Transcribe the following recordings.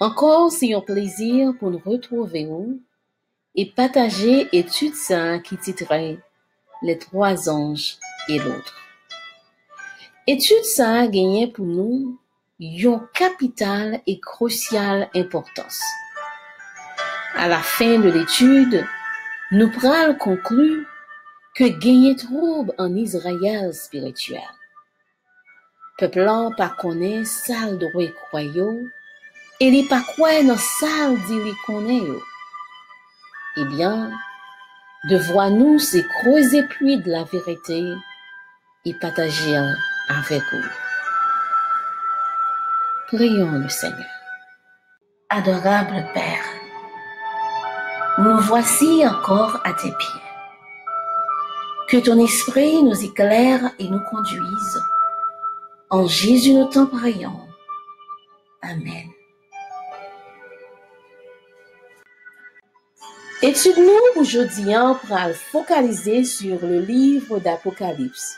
Encore, c'est un plaisir pour nous retrouver et partager étude ça qui titrait Les trois anges et l'autre. Étude ça a gagné pour nous une capitale et cruciale importance. À la fin de l'étude, nous pourrons conclure que gagner trouble en Israël spirituel. Peuple là pas connaît salle de croyant et les pas quoi dans salle dit les connaît. Eh bien, devoir-nous c'est creuser pluie de la vérité et partager avec vous. Prions le Seigneur. Adorable Père, nous voici encore à tes pieds. Que ton esprit nous éclaire et nous conduise. En Jésus nous t'en prions. Amen. Étude-nous aujourd'hui pour focaliser sur le livre d'Apocalypse.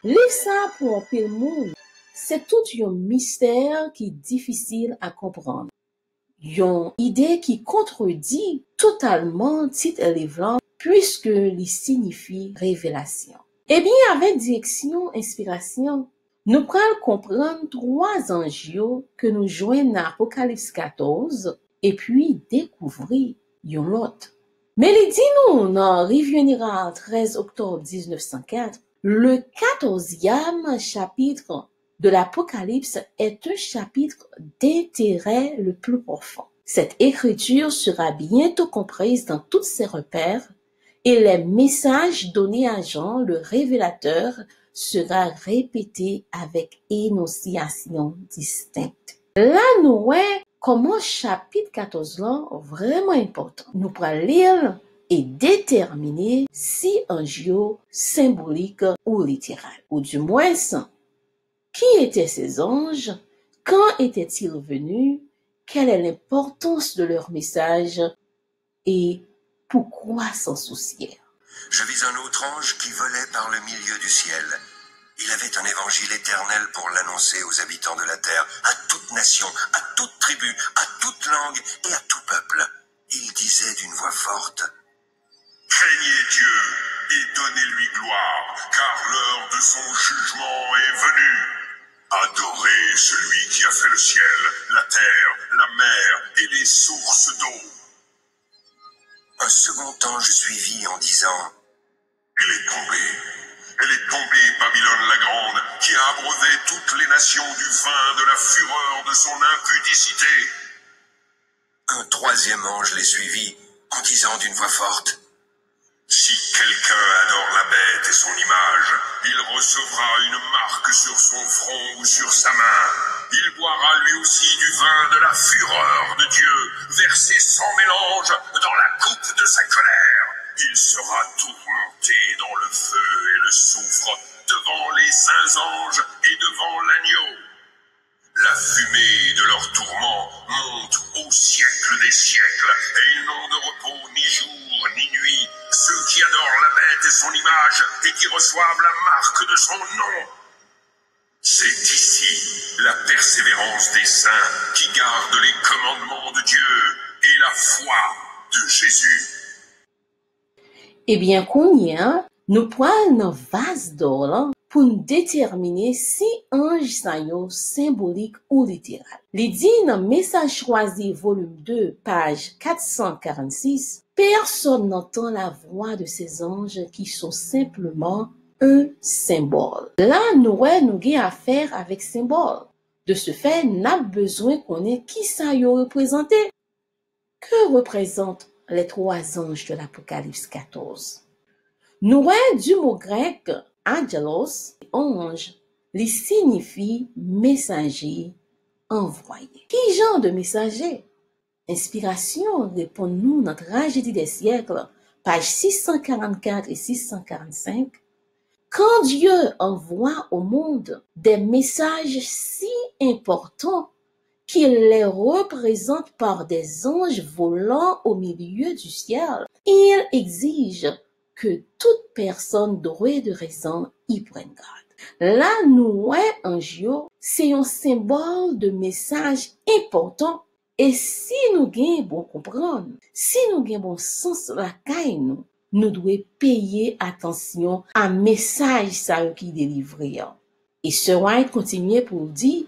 Lire ça pour un peu le monde, c'est tout un mystère qui est difficile à comprendre. Une idée qui contredit totalement titre livre puisque il signifie révélation. Eh bien, avec direction, inspiration, nous pourrons comprendre trois enjeux que nous joignent dans Apocalypse 14 et puis découvrir yon l'autre. Mais les dis-nous, dans Revue Générale 13 octobre 1904, le 14e chapitre de l'Apocalypse est un chapitre d'intérêt le plus profond. Cette écriture sera bientôt comprise dans tous ses repères et les messages donnés à Jean, le révélateur, sera répété avec énonciation distincte. Là, nous voyons comment chapitre 14 là vraiment important. Nous pourrons lire et déterminer si un jeu symbolique ou littéral. Ou du moins, qui étaient ces anges? Quand étaient-ils venus? Quelle est l'importance de leur message? Et pourquoi s'en soucier? Je vis un autre ange qui volait par le milieu du ciel. Il avait un évangile éternel pour l'annoncer aux habitants de la terre, à toute nation, à toute tribu, à toute langue et à tout peuple. Il disait d'une voix forte: craignez Dieu et donnez-lui gloire, car l'heure de son jugement est venue. Adorez celui qui a fait le ciel, la terre, la mer et les sources d'eau. Un second ange suivit en disant: elle est tombée, Babylone la grande, qui a abreuvé toutes les nations du vin de la fureur de son impudicité. Un troisième ange les suivit, en disant d'une voix forte: si quelqu'un adore la bête et son image, il recevra une marque sur son front ou sur sa main. Il boira lui aussi du vin de la fureur de Dieu, versé sans mélange dans la coupe de sa colère. Il sera tourmenté dans le feu et le soufre devant les saints anges et devant l'agneau. La fumée de leur tourment monte au siècle des siècles, et ils n'ont de repos ni jour ni nuit, ceux qui adorent la bête et son image, et qui reçoivent la marque de son nom. C'est ici la persévérance des saints qui gardent les commandements de Dieu et la foi de Jésus. Eh bien, combien nous prenons nos vases d'or là pour nous déterminer si ange ça yo symbolique ou littéral. Les dit dans Message choisi volume 2, page 446, personne n'entend la voix de ces anges qui sont simplement un symbole. Là, nous avons affaire avec symbole. De ce fait, nous avons besoin qu'on ait qui ça yo représenté. Que représentent les trois anges de l'Apocalypse 14? Nous voyons du mot grec angelos, ange, il signifie messager, envoyé. Qui genre de messager? Inspiration, répond-nous dans Tragédie des siècles, page 644 et 645. Quand Dieu envoie au monde des messages si importants qu'il les représente par des anges volant au milieu du ciel, il exige que toute personne douée de raison y prenne garde. Là, nous, un ange, c'est un symbole de message important Et si nous gagnons bon comprendre, si nous gagnons bon sens la caille nous devons payer attention à message ça qui délivré. Et ce White continue pour dire,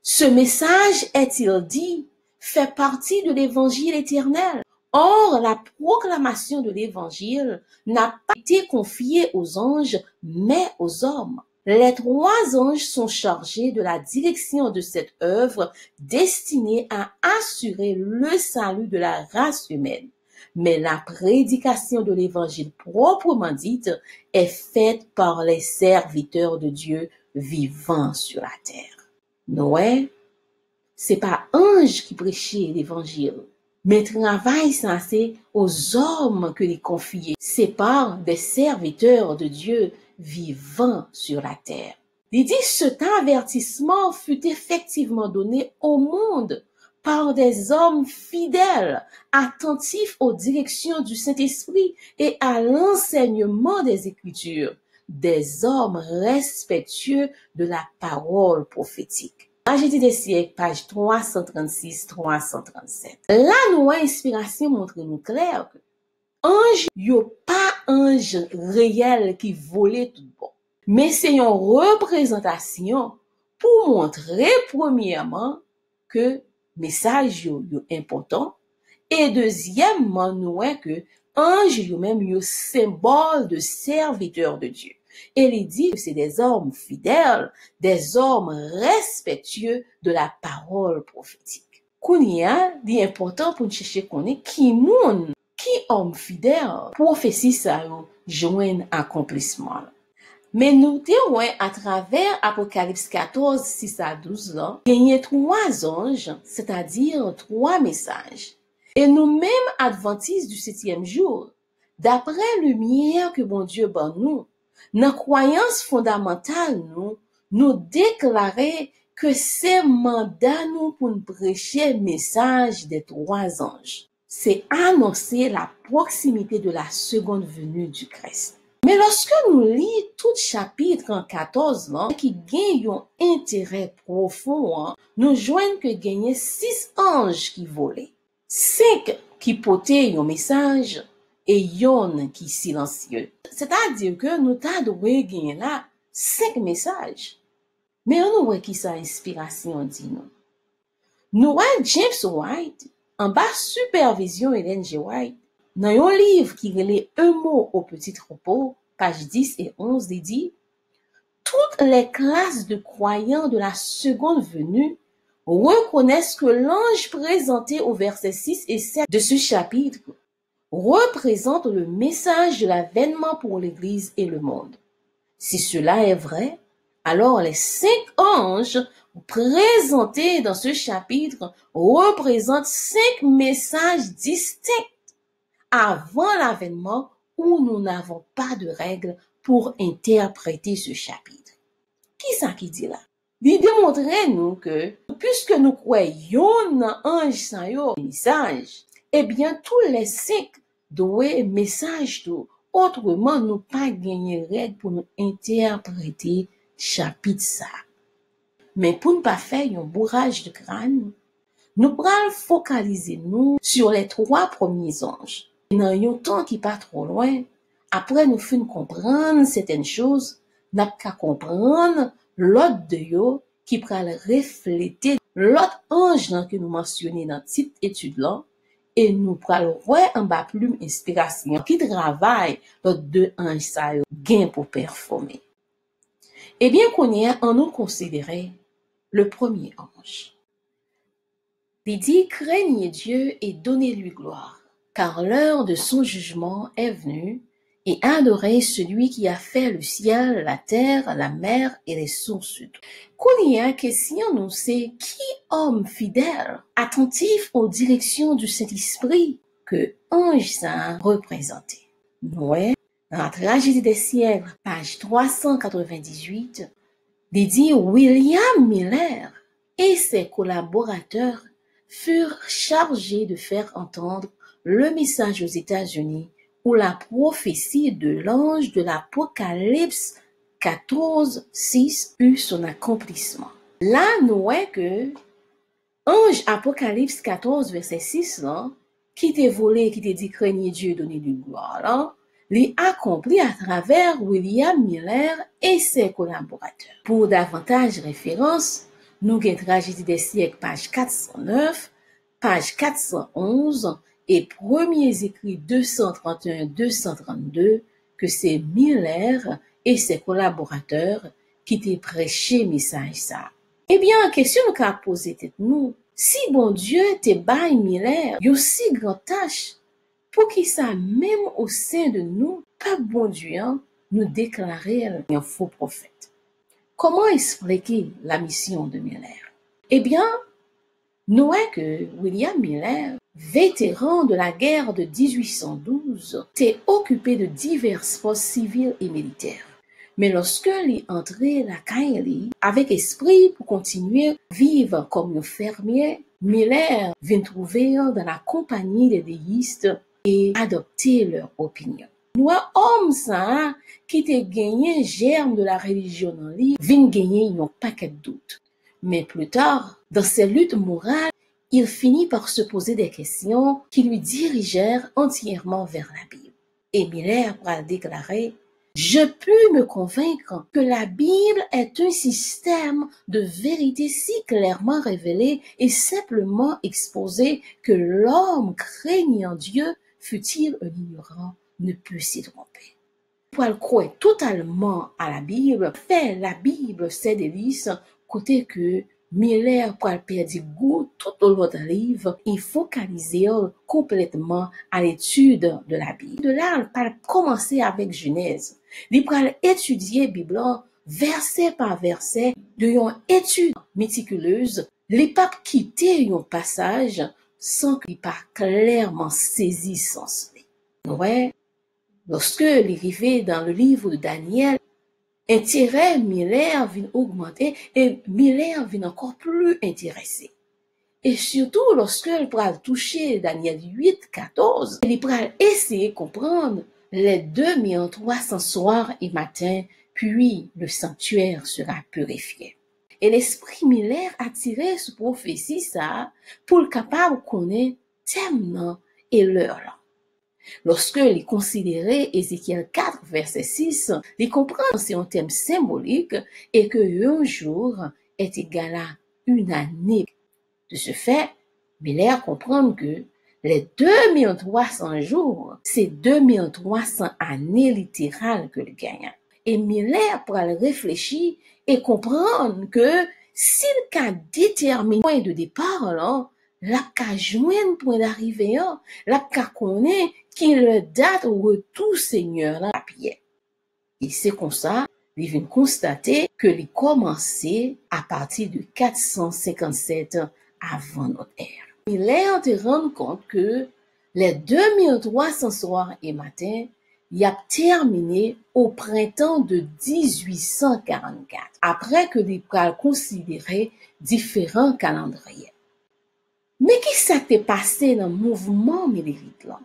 ce message, est-il dit, fait partie de l'évangile éternel. Or, la proclamation de l'évangile n'a pas été confiée aux anges, mais aux hommes. Les 3 anges sont chargés de la direction de cette œuvre destinée à assurer le salut de la race humaine. Mais la prédication de l'évangile proprement dite est faite par les serviteurs de Dieu vivant sur la terre. Noé, c'est pas ange qui prêchait l'évangile. Mais travail, ça, c'est aux hommes que les confiés. C'est par des serviteurs de Dieu vivant sur la terre. Il dit, cet avertissement fut effectivement donné au monde par des hommes fidèles, attentifs aux directions du Saint-Esprit et à l'enseignement des Écritures, des hommes respectueux de la parole prophétique. Tragédie des siècles, page 336-337. Là, nous, inspiration montre nous clair que ange, yo pas ange réel qui volait tout bon. Mais c'est une représentation pour montrer premièrement que message yo important et deuxièmement nous que ange yo même yo symbole de serviteur de Dieu. Et il dit que c'est des hommes fidèles, des hommes respectueux de la parole prophétique. Kounia, dit important pour nous chercher connaître qui moun, qui homme fidèle, prophétie ça joint accomplissement. Mais nous témoins à travers Apocalypse 14, 6 à 12 là, il y a 3 anges, c'est-à-dire 3 messages. Et nous-mêmes adventistes du 7e jour, d'après lumière que bon Dieu ban nous, dans croyance fondamentale nous déclarer que c'est mandat nous pour nous prêcher message des 3 anges. C'est annoncer la proximité de la seconde venue du Christ. Mais lorsque nous lisons tout chapitre en 14 là, qui gagne un intérêt profond, nous joignons que gagner 6 anges qui volaient, 5 qui portaient un message et yon qui silencieux. C'est-à-dire que nous t'avons gagné là 5 messages. Mais on voit qui sa inspiration dit nous. Nous voyons James White, en bas supervision Ellen G. White, dans un livre qui relève un mot au petit troupeau, page 10 et 11, il dit, toutes les classes de croyants de la seconde venue reconnaissent que l'ange présenté au verset 6 et 7 de ce chapitre représente le message de l'avènement pour l'Église et le monde. Si cela est vrai, alors les 5 anges présentés dans ce chapitre représentent 5 messages distincts avant l'avènement où nous n'avons pas de règles pour interpréter ce chapitre. Qui ça qui dit là? Il démontre nous que, puisque nous croyons dans ange sans yo message, eh bien, tous les 5 doivent message tout. Autrement, nous pas gagner règle pour nous interpréter chapitre ça. Mais pour ne pas faire un bourrage de crâne, nous prenons focaliser nous sur les 3 premiers anges. Dans un temps qui pas trop loin, après nous fin comprendre certaines choses, n'a qu'à comprendre l'autre de yo qui pral refléter l'autre ange que nous mentionnons dans cette étude là, et nous pral ouais en bas plume inspiration qui travaille l'autre 2 anges ça gain pour performer. Eh bien qu'on y a en nous considérer le premier ange. Il dit craignez Dieu et donnez-lui gloire, car l'heure de son jugement est venue, et adorez celui qui a fait le ciel, la terre, la mer et les sources d'eau. Qu'on y a question nous c'est qui homme fidèle, attentif aux directions du Saint-Esprit que ange ça représenté. Noé, dans la tragédie des siècles, page 398, il dit William Miller et ses collaborateurs furent chargés de faire entendre le message aux États-Unis où la prophétie de l'ange de l'Apocalypse 14, 6 eut son accomplissement. Là, nous voyons que Ange Apocalypse 14, verset 6, là, qui t'est volé, qui t'est dit craignez Dieu, donnez-lui gloire, là, l'est accompli à travers William Miller et ses collaborateurs. Pour davantage références, nous avons Tragédie des siècles, page 409, page 411 et premiers écrits 231-232 que c'est Miller et ses collaborateurs qui t'ont prêché message ça. Eh bien, question nous qu'a posé tête nous, si bon Dieu te bail Miller, yo si grand tâche, pour qui ça même au sein de nous, pas bon Dieu, nous déclarer un faux prophète. Comment expliquer la mission de Miller? Eh bien, nous voyons que William Miller, vétéran de la guerre de 1812, était occupé de diverses postes civils et militaires. Mais lorsque il est entré la Kaili, avec esprit pour continuer à vivre comme un fermier, Miller vint trouver dans la compagnie des déistes et adopter leur opinion. Nous, homme ça, qui te gagné germe de la religion en lui, vint gagner un paquet de doutes. Mais plus tard, dans ses luttes morales, il finit par se poser des questions qui lui dirigèrent entièrement vers la Bible. Et Miller a déclaré: je puis me convaincre que la Bible est un système de vérité si clairement révélé et simplement exposé que l'homme craignant Dieu, fût-il un ignorant, ne peut s'y tromper. Pour le croire totalement à la Bible, fait la Bible ses délices, côté que Miller pour perdre goût tout au long du livre, il focalisait complètement à l'étude de la Bible. De là, il commencer avec Genèse. Il pour étudier la Bible verset par verset, de une étude méticuleuse, il pas quitter un passage sans qu'il pas clairement saisi sens. Ouais, lorsque il arrivait dans le livre de Daniel, intérêt Miller vient augmenter et Miller vient encore plus intéressé. Et surtout lorsqu'il pourra toucher Daniel 8, 14, il pourra essayer de comprendre les 2300 soirs et matins, puis le sanctuaire sera purifié. Et l'esprit Miller a tiré ce prophétie ça pour le capable de connaître thème et l'heure là. Lorsque les considérait Ézéchiel 4, verset 6, les comprendre que c'est un thème symbolique et que un jour est égal à une année. De ce fait, Miller comprend que les 2300 jours, c'est 2300 années littérales que le gagne. Et Miller pourra réfléchir et comprendre que s'il a déterminé le point de départ, là, la ka joindre point d'arrivée, la ka connaît qui le date au retour Seigneur là, à pied. Et c'est comme ça, il vient constater que il commençait à partir de 457 avant notre ère. Il est en te rendre compte que les 2300 soirs et matins, il a terminé au printemps de 1844, après que les pral considérer différents calendriers. Mais qu'est-ce qui s'est passé dans le mouvement milérite là?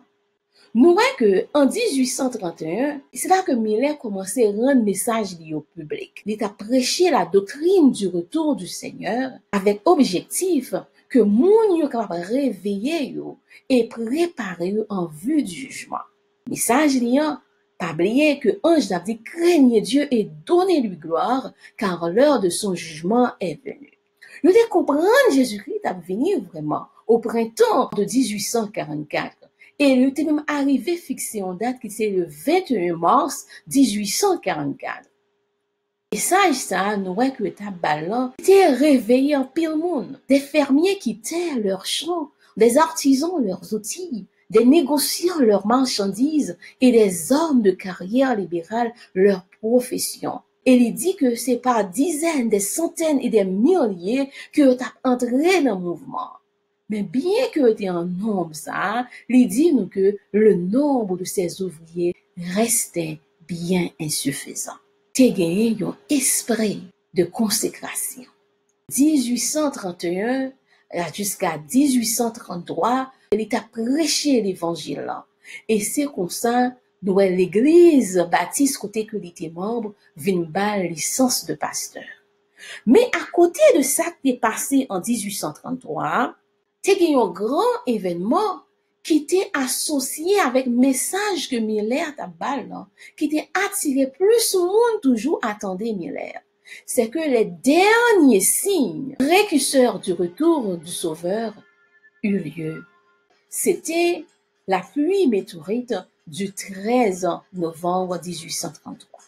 Nous voyons que en 1831, c'est là que Miller commençait à rendre message lié au public. Il a prêché la doctrine du retour du Seigneur avec objectif que moun yo capable réveiller yo et préparer yo en vue du jugement. Message liant, pas oublier que ange a dit craignez Dieu et donnez-lui gloire car l'heure de son jugement est venue. Nous devons comprendre Jésus-Christ a venu vraiment au printemps de 1844. Et il était même arrivé fixé en date qui c'est le 21 mars 1844. Et ça, nous voyons que le tabac était réveillé en pile monde. Des fermiers quittaient leurs champs, des artisans leurs outils, des négociants leurs marchandises et des hommes de carrière libérale leur profession. Et il dit que c'est par dizaines, des centaines et des milliers que tu as entré dans le mouvement. Mais bien que tu aies un nombre ça, il dit nous que le nombre de ces ouvriers restait bien insuffisant. Tu as gagné un esprit de consécration. 1831 jusqu'à 1833, il a prêché l'évangile là. Et c'est comme ça, nous, l'église baptiste côté que il était membre, vient bal licence de pasteur. Mais à côté de ça qui est passé en 1833, c'était un grand événement qui était associé avec le message que Miller t'a balle, qui était attiré plus au monde toujours attendait Miller. C'est que les derniers signes précurseurs du retour du Sauveur eurent lieu. C'était la pluie météorite du 13 novembre 1833.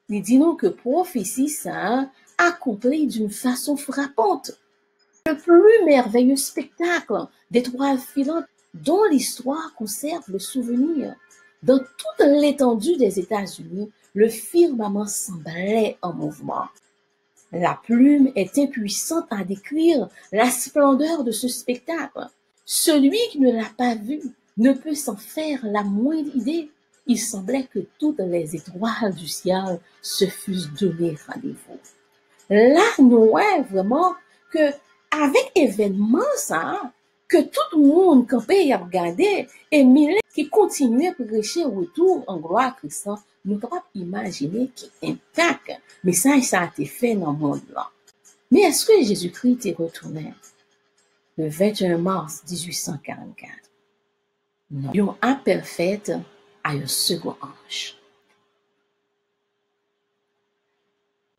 Il dit nous que prophétie ça accomplit d'une façon frappante. Le plus merveilleux spectacle d'étoiles filantes dont l'histoire conserve le souvenir. Dans toute l'étendue des États-Unis, le firmament semblait en mouvement. La plume est impuissante à décrire la splendeur de ce spectacle. Celui qui ne l'a pas vu ne peut s'en faire la moindre idée. Il semblait que toutes les étoiles du ciel se fussent donné rendez-vous. Là, nous voyons vraiment que avec événement ça, que tout le monde campait à regarder, et Millet qui continuait à prêcher retour en gloire à Christ, nous pouvons imaginer qu'il est intact. Mais ça a été fait dans le monde là. Mais est-ce que Jésus-Christ est retourné le 21 mars 1844? Non. Il y a un appel fait à un second ange.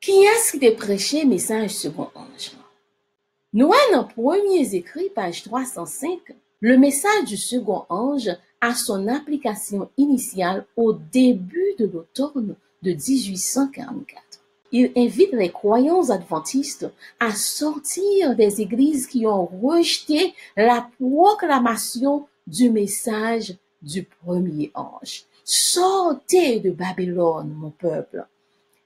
Qui est-ce qui a prêché le message second ange? Nous avons dans premiers écrits, page 305, le message du second ange a son application initiale au début de l'automne de 1844. Il invite les croyants adventistes à sortir des églises qui ont rejeté la proclamation du message du premier ange. Sortez de Babylone, mon peuple.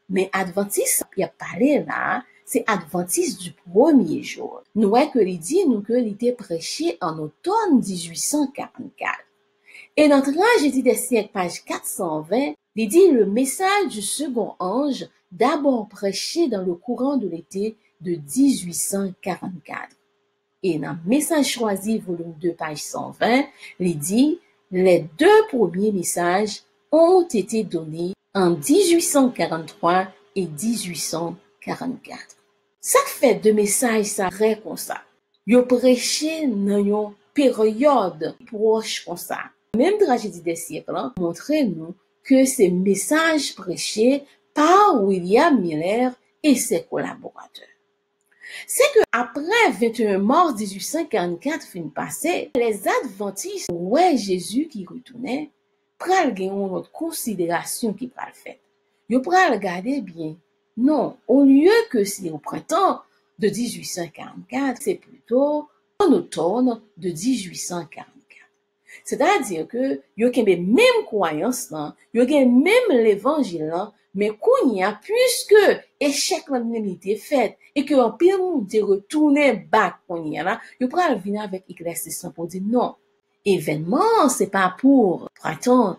Mais adventiste, il y a parlé là, c'est adventiste du premier jour. Nous voyons que il dit nous que il était prêché en automne 1844. Et dans Tragédie des siècles, page 420, il dit le message du second ange, d'abord prêché dans le courant de l'été de 1844. Et dans Message choisi, volume 2, page 120, il dit les deux premiers messages ont été donnés en 1843 et 1844. Ça fait deux messages ça comme ça. Yo prêché dans une période proche comme ça. Même Tragédie des siècles montre nous que ces messages prêchés par William Miller et ses collaborateurs. C'est que après 21 mars 1844 fin passé, les adventistes ouais Jésus qui retournait pral gen une autre considération qui pral fait. Yo pral regarder bien. Non, au lieu que c'est au printemps de 1844, c'est plutôt en automne de 1844. C'est-à-dire que yo kembe même croyance là, yo gen même l'évangile là, mais qu'on y a puisque échec l'unanimité fait et que en pile monde de retourner back qu'on y a là, yo pral venir avec éclaircissement pour dire non. Événement, c'est pas pour printemps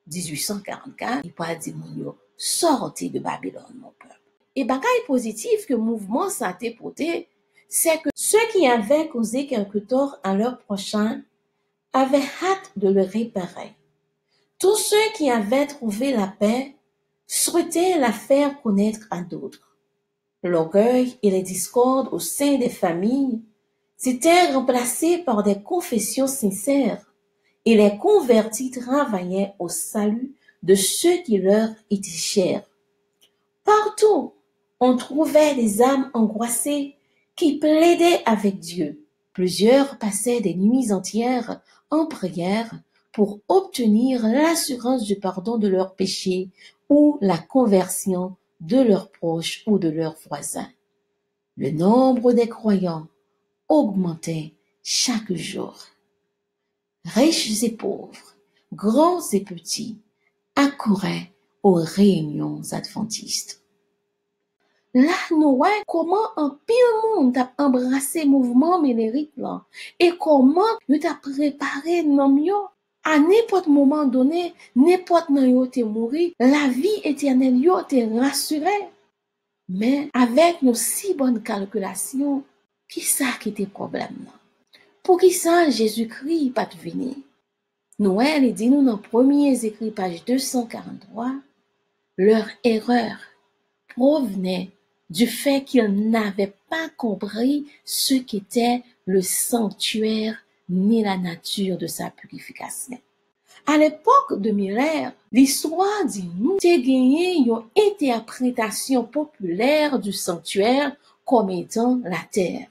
1844, il pas dire mon yo, sortez de Babylone, mon peuple. Et bagaille positif que mouvement ça a porté, c'est que ceux qui avaient causé quelque tort à leur prochain avaient hâte de le réparer. Tous ceux qui avaient trouvé la paix souhaitaient la faire connaître à d'autres. L'orgueil et les discordes au sein des familles s'étaient remplacés par des confessions sincères et les convertis travaillaient au salut de ceux qui leur étaient chers. Partout, on trouvait des âmes angoissées qui plaidaient avec Dieu. Plusieurs passaient des nuits entières en prière pour obtenir l'assurance du pardon de leurs péchés ou la conversion de leurs proches ou de leurs voisins. Le nombre des croyants augmentait chaque jour. Riches et pauvres, grands et petits, accouraient aux réunions adventistes. Là, nous voyons comment un pile monde a embrassé mouvement ménérique là, et comment nous a préparé nom yo. À n'importe moment donné, n'importe nan yo te mouri, la vie éternelle yo te rassurée. Mais avec nos si bonnes calculations, qui ça qui était problème là? Pour qui ça Jésus-Christ pas venir? Noël il dit nous dans premiers écrits page 243, leur erreur provenait du fait qu'il n'avait pas compris ce qu'était le sanctuaire ni la nature de sa purification. À l'époque de Miller, l'histoire dit nous te gagné une interprétation populaire du sanctuaire comme étant la terre.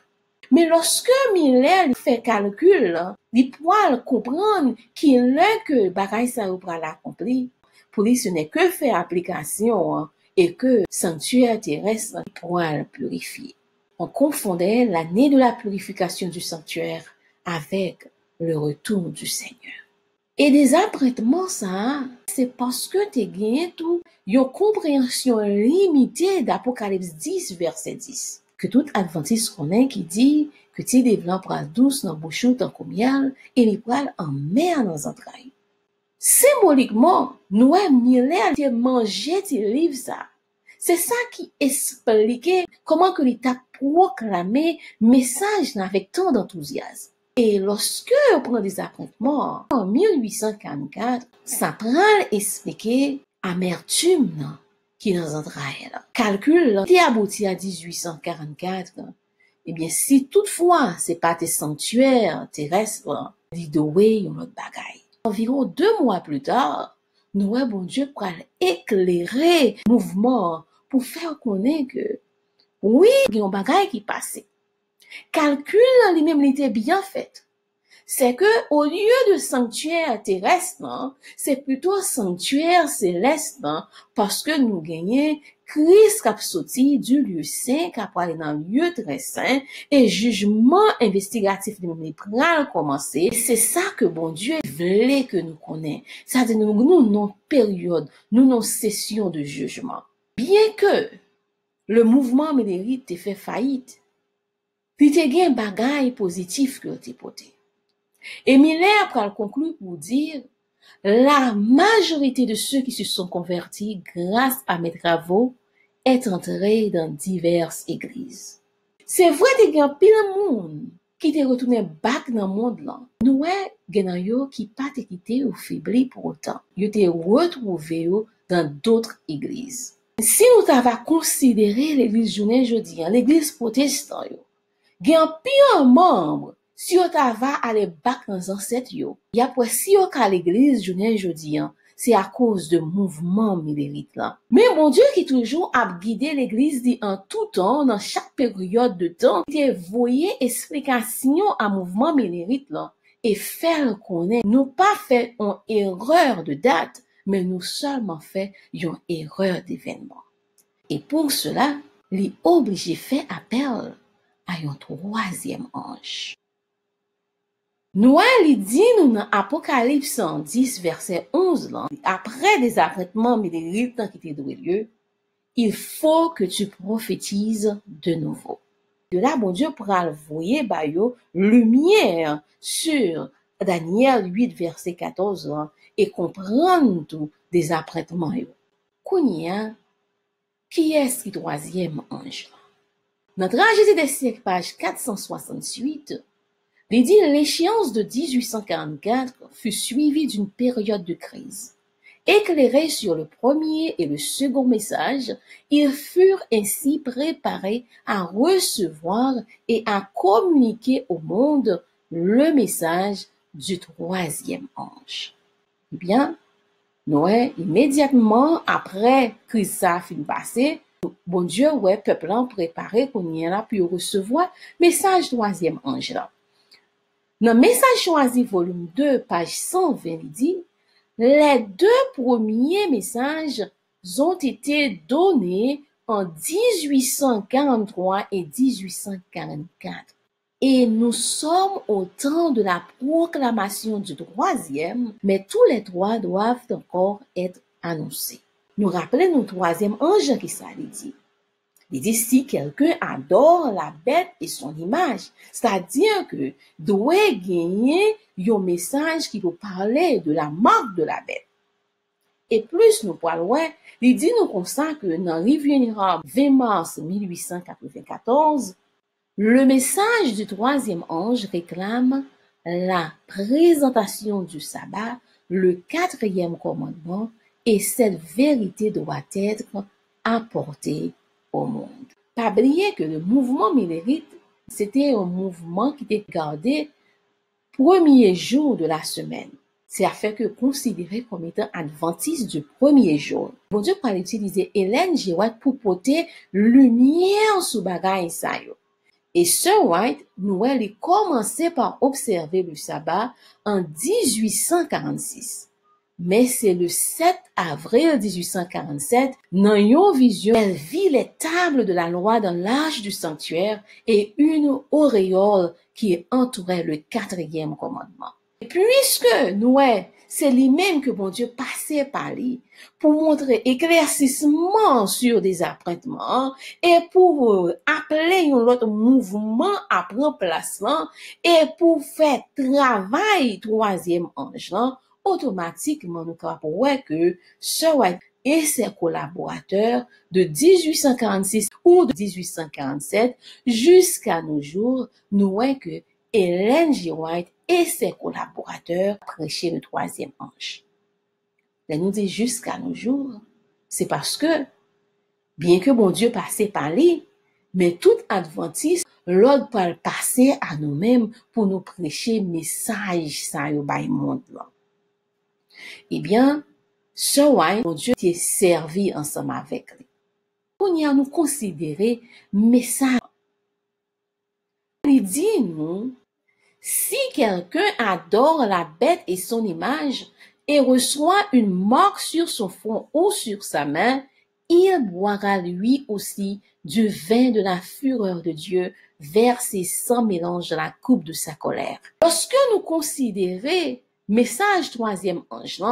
Mais lorsque Miller fait calcul, il peut comprendre qu'il est que bagay sa ou pral accompli. Pour lui, ce n'est que faire application et que sanctuaire terrestre pourra le purifier. On confondait l'année de la purification du sanctuaire avec le retour du Seigneur. Et des apprêtements, ça, c'est parce que tu gagné tout une compréhension limitée d'Apocalypse 10, verset 10. Que tout adventiste connaît qui dit que tu développeras douce dans bouchon tant comme miel et les poils en mer dans les entrailles. Symboliquement, Noël Miller a mangé tes livres ça. C'est ça qui expliquait comment que l'État proclamé message avec tant d'enthousiasme. Et lorsque on prend des apprêtements, en 1844, ça prend expliquer amertume qui dans entrailles. Calcul qui aboutit à 1844. Eh bien, si toutefois c'est pas tes sanctuaires terrestres, l'idoué yon l'autre bagaille. Environ 2 mois plus tard, Noël bon Dieu pral éclairer mouvement pour faire connaître que oui, il y a un bagaille qui passait. Calcul lui-même était bien fait. C'est que au lieu de sanctuaire terrestre, c'est plutôt sanctuaire céleste parce que nous gagnons Christ qui a sorti du lieu saint, qui a parlé dans le lieu très saint et jugement investigatif lui-même pral commencer. C'est ça que bon Dieu voulait que nous connaissions. C'est-à-dire nous non période, nous non session de jugement. Bien que le mouvement médérite t'ait fait faillite, il te gen bagay positif que te pote. Et Miller pral conclut pour dire, la majorité de ceux qui se sont convertis grâce à mes travaux est entré dans diverses églises. C'est vrai te gen pile moun qui te retourné back dans monde là. Nous gen yo qui pas te quitté ou faibli pour autant. Yo te retrouvé dans d'autres églises. Si nous t'ava considéré l'église journée jeudi, l'église protestante yo, gen pire membre si yo ta va aller back dans ancêtre yo. Y a pour si yo ka l'église journée jeudi, c'est à cause de mouvement milérite là. Mais mon Dieu qui toujours a guidé l'église dit en tout temps, dans chaque période de temps, qui voyé explication à mouvement milérite là et faire connaître nous pas fait une erreur de date, mais nous seulement fait une erreur d'événement. Et pour cela, il obligé fait appel à un troisième ange. Noël dit nous dans Apocalypse 10 verset 11 là, après des apprêtements militaires qui étaient donné lieu, il faut que tu prophétises de nouveau. De là, bon Dieu pral voyer ba yo lumière sur Daniel 8 verset 14 là, et comprendre tout des apprêtements yo. Kounia, qui est-ce qui troisième ange là? Dans Tragédie des siècles, page 468, il dit l'échéance de 1844 fut suivie d'une période de crise. Éclairés sur le premier et le second message, ils furent ainsi préparés à recevoir et à communiquer au monde le message du troisième ange. Eh bien, Noé, immédiatement après que ça fin passé, bon Dieu, ouais, peuple en préparé qu'on y en a pu recevoir message troisième ange là. Dans Message choisi volume 2, page 120, il dit, les 2 premiers messages ont été donnés en 1843 et 1844. Et nous sommes au temps de la proclamation du troisième, mais tous les 3 doivent encore être annoncés. Nous rappelons le troisième ange qui ça dit. Il dit si quelqu'un adore la bête et son image, c'est-à-dire que doit gagner un message qui peut parler de la marque de la bête. Et plus nous parlons, il dit nous comme ça que dans Riviera 20 mars 1894, le message du troisième ange réclame la présentation du sabbat, le 4e commandement, et cette vérité doit être apportée au monde. Pas oublier que le mouvement millérite, c'était un mouvement qui était gardé premier jour de la semaine. C'est à fait que considéré comme étant adventiste du premier jour. Bon Dieu parle utiliser Ellen G. White pour porter lumière sous bagay sa yo. Et Sir White, nous, elle a commencé par observer le sabbat en 1846. Mais c'est le 7 avril 1847, dans une vision, elle vit les tables de la loi dans l'arche du sanctuaire et une auréole qui entourait le 4e commandement. Et puisque, nous, c'est lui-même que bon Dieu passait par lui pour montrer éclaircissement sur des apprêtements et pour appeler un autre mouvement à prendre place et pour faire travail troisième ange automatiquement nous capable que Sir White et ses collaborateurs de 1846 ou de 1847 jusqu'à nos jours, nous voyons que Ellen G. White et ses collaborateurs prêchaient le troisième ange. Là, nous dit jusqu'à nos jours, c'est parce que, bien que bon Dieu passait par lui, mais tout adventiste, l'ordre peut passer à nous-mêmes pour nous prêcher message ça yo bay monde là. Eh bien, Sir White, mon Dieu, qui est servi ensemble avec lui. On y a nous considérer message. Il dit nous, si quelqu'un adore la bête et son image et reçoit une marque sur son front ou sur sa main, il boira lui aussi du vin de la fureur de Dieu versé sans mélange dans la coupe de sa colère. Lorsque nous considérons message troisième ange,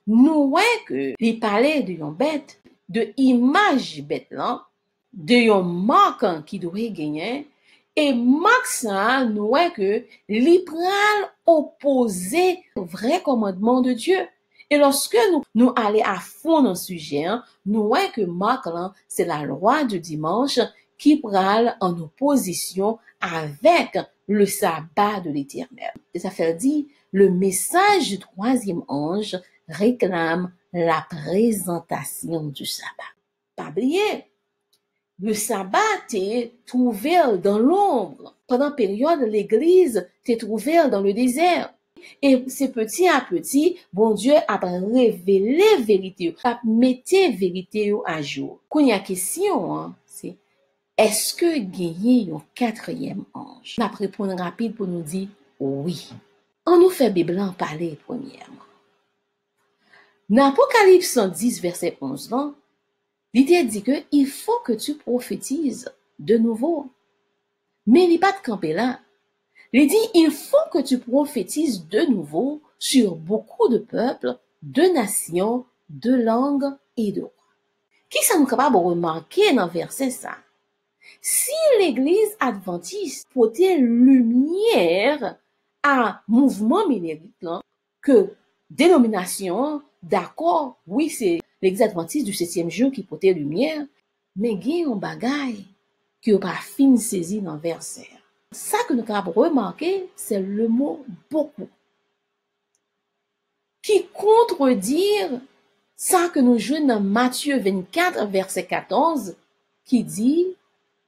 nous voyons que les palais de yon bête, de image bête là, de yon marque qui doit gagner, et marque ça, nous voyons que les pral opposé au vrai commandement de Dieu. Et lorsque nous allons à fond dans le sujet, nous voyons que marque là, c'est la loi du dimanche qui pral en opposition avec le sabbat de l'Éternel. Et ça fait dire, le message du troisième ange réclame la présentation du sabbat. Pas oublier, le sabbat t'est trouvé dans l'ombre. Pendant la période, l'église t'est trouvée dans le désert. Et c'est petit à petit, bon Dieu a révélé vérité, a mettre vérité à jour. Quand il y a question, c'est est-ce que gagné un quatrième ange? On a répondu rapide pour nous dire oui. On nous fait Bible en parler premièrement. Dans Apocalypse 110, verset 11, il dit que il faut que tu prophétises de nouveau. Mais il n'est pas de camper là. Il dit il faut que tu prophétises de nouveau sur beaucoup de peuples, de nations, de langues et de rois. Qui ça nous capable de remarquer dans verset ça? Si l'église adventiste portait lumière à mouvement minérite là, que dénomination, d'accord, oui, c'est l'église adventiste du 7e jour qui portait lumière, mais il y a un bagay qui n'a pas fin saisi dans le verset. Ça que nous avons remarqué, c'est le mot beaucoup, qui contredire ça que nous jouons dans Matthieu 24, verset 14, qui dit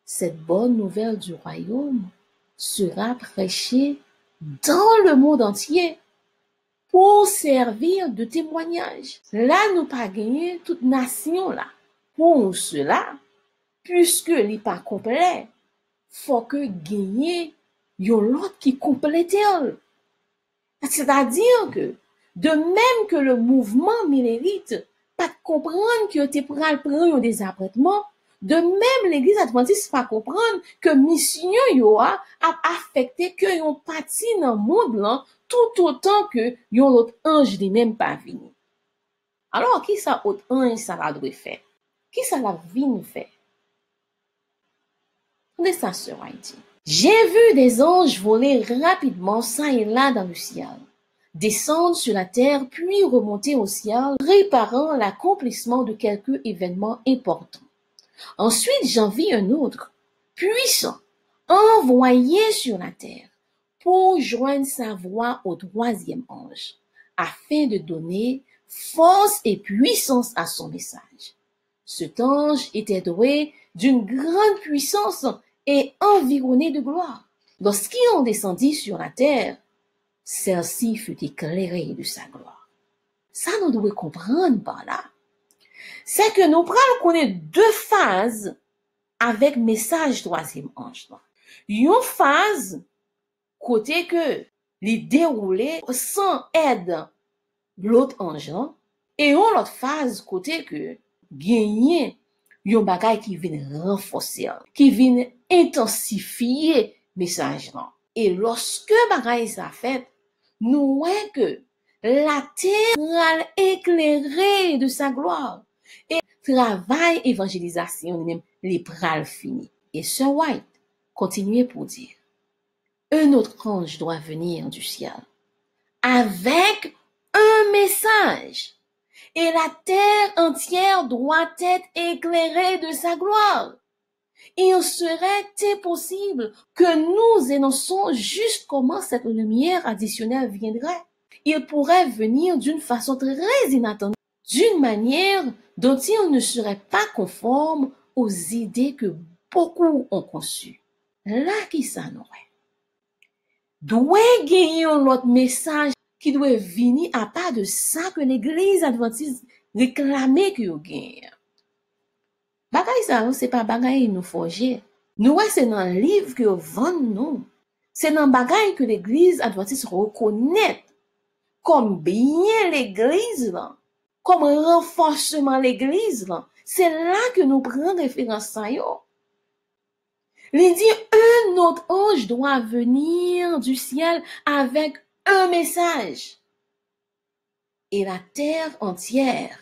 cette bonne nouvelle du royaume sera prêchée dans le monde entier pour servir de témoignage. Là, nous pas gagné toute nation là. Pour cela, puisque n'est pas complet, faut que gagner yon l'autre qui complète. C'est-à-dire que de même que le mouvement millérite pas comprendre que te pral prendre des apprêtements, de même l'église adventiste pas comprendre que mission yo a affecté que yon parti dans monde là tout autant que yon l'autre ange li même pas vini. Alors qui ça autre ange ça la doit faire? Qui ça la vini faire? Regardez ça sur Haïti. J'ai vu des anges voler rapidement ça et là dans le ciel, descendre sur la terre puis remonter au ciel, réparant l'accomplissement de quelques événements importants. Ensuite, j'en vis un autre, puissant, envoyé sur la terre, pour joindre sa voix au troisième ange, afin de donner force et puissance à son message. Cet ange était doué d'une grande puissance et environnés de gloire. Lorsqu'ils ont descendu sur la terre, celle-ci fut éclairée de sa gloire. Ça, nous devons comprendre par là. C'est que nous prenons connaître deux phases avec message troisième ange. Une phase, côté que les déroulé sans aide l'autre ange, et une autre phase, côté que gagner yon bagay qui vient renforcer, qui vient intensifier message là. Et lorsque bagay ça fait, nous voyons que la terre va éclairer de sa gloire. Et travail évangélisation, même les pral fini. Et Sir White continuait pour dire, un autre ange doit venir du ciel avec un message. Et la terre entière doit être éclairée de sa gloire. Il serait possible que nous énonçons juste comment cette lumière additionnelle viendrait. Il pourrait venir d'une façon très inattendue, d'une manière dont il ne serait pas conforme aux idées que beaucoup ont conçues. Là qui ça n'aurait. Doit gagner l'autre message qui doit venir à part de ça que l'église adventiste réclamait que vous gagnez. Bagay ça, c'est pas bagay nous forger. Nous, c'est dans le livre que vous vendez nous. C'est dans le bagay que l'église adventiste reconnaît comme bien l'église là, comme renforcement l'église là. C'est là que nous prenons référence à yo. Il dit, un autre ange doit venir du ciel avec un message. Et la terre entière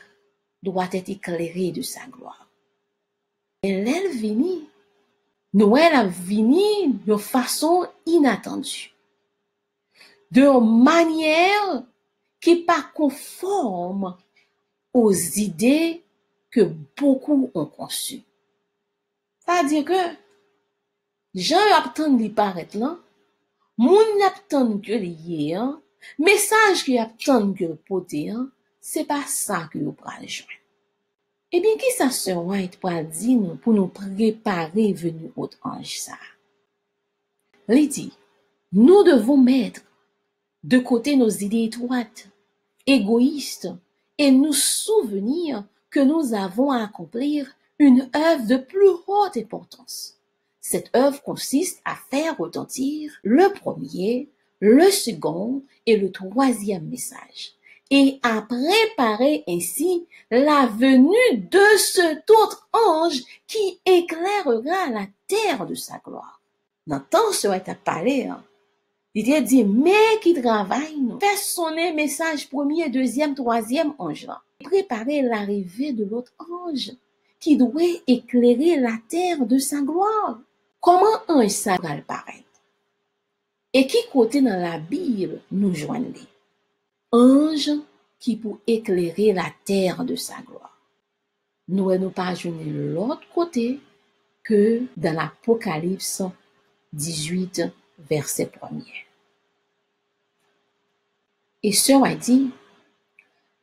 doit être éclairée de sa gloire. Et elle vini. Noël a vini de façon inattendue. De manière qui n'est pas conforme aux idées que beaucoup ont conçues. C'est-à-dire que gens attendent d'y paraître là, moun attendent que l'y ait, message qui attendent que le poté, c'est pas ça que nous prenons joindre. Eh bien, qui ça se White pour dire pour nous préparer venir autre ange ça? Il dit, nous devons mettre de côté nos idées étroites, égoïstes, et nous souvenir que nous avons à accomplir une œuvre de plus haute importance. Cette œuvre consiste à faire retentir le premier, le second et le troisième message, et à préparer ainsi la venue de cet autre ange qui éclairera la terre de sa gloire. Dans le temps, ce est à parler, il a dit, mais qui travaille, nous, fait sonner message premier, deuxième, troisième ange, là. Préparer l'arrivée de l'autre ange qui doit éclairer la terre de sa gloire. Comment ange ça va le paraître? Et qui côté dans la Bible nous joignent? Ange qui pour éclairer la terre de sa gloire. Nous ne pas joindre l'autre côté que dans l'Apocalypse 18, verset 1er. Et ce a dit,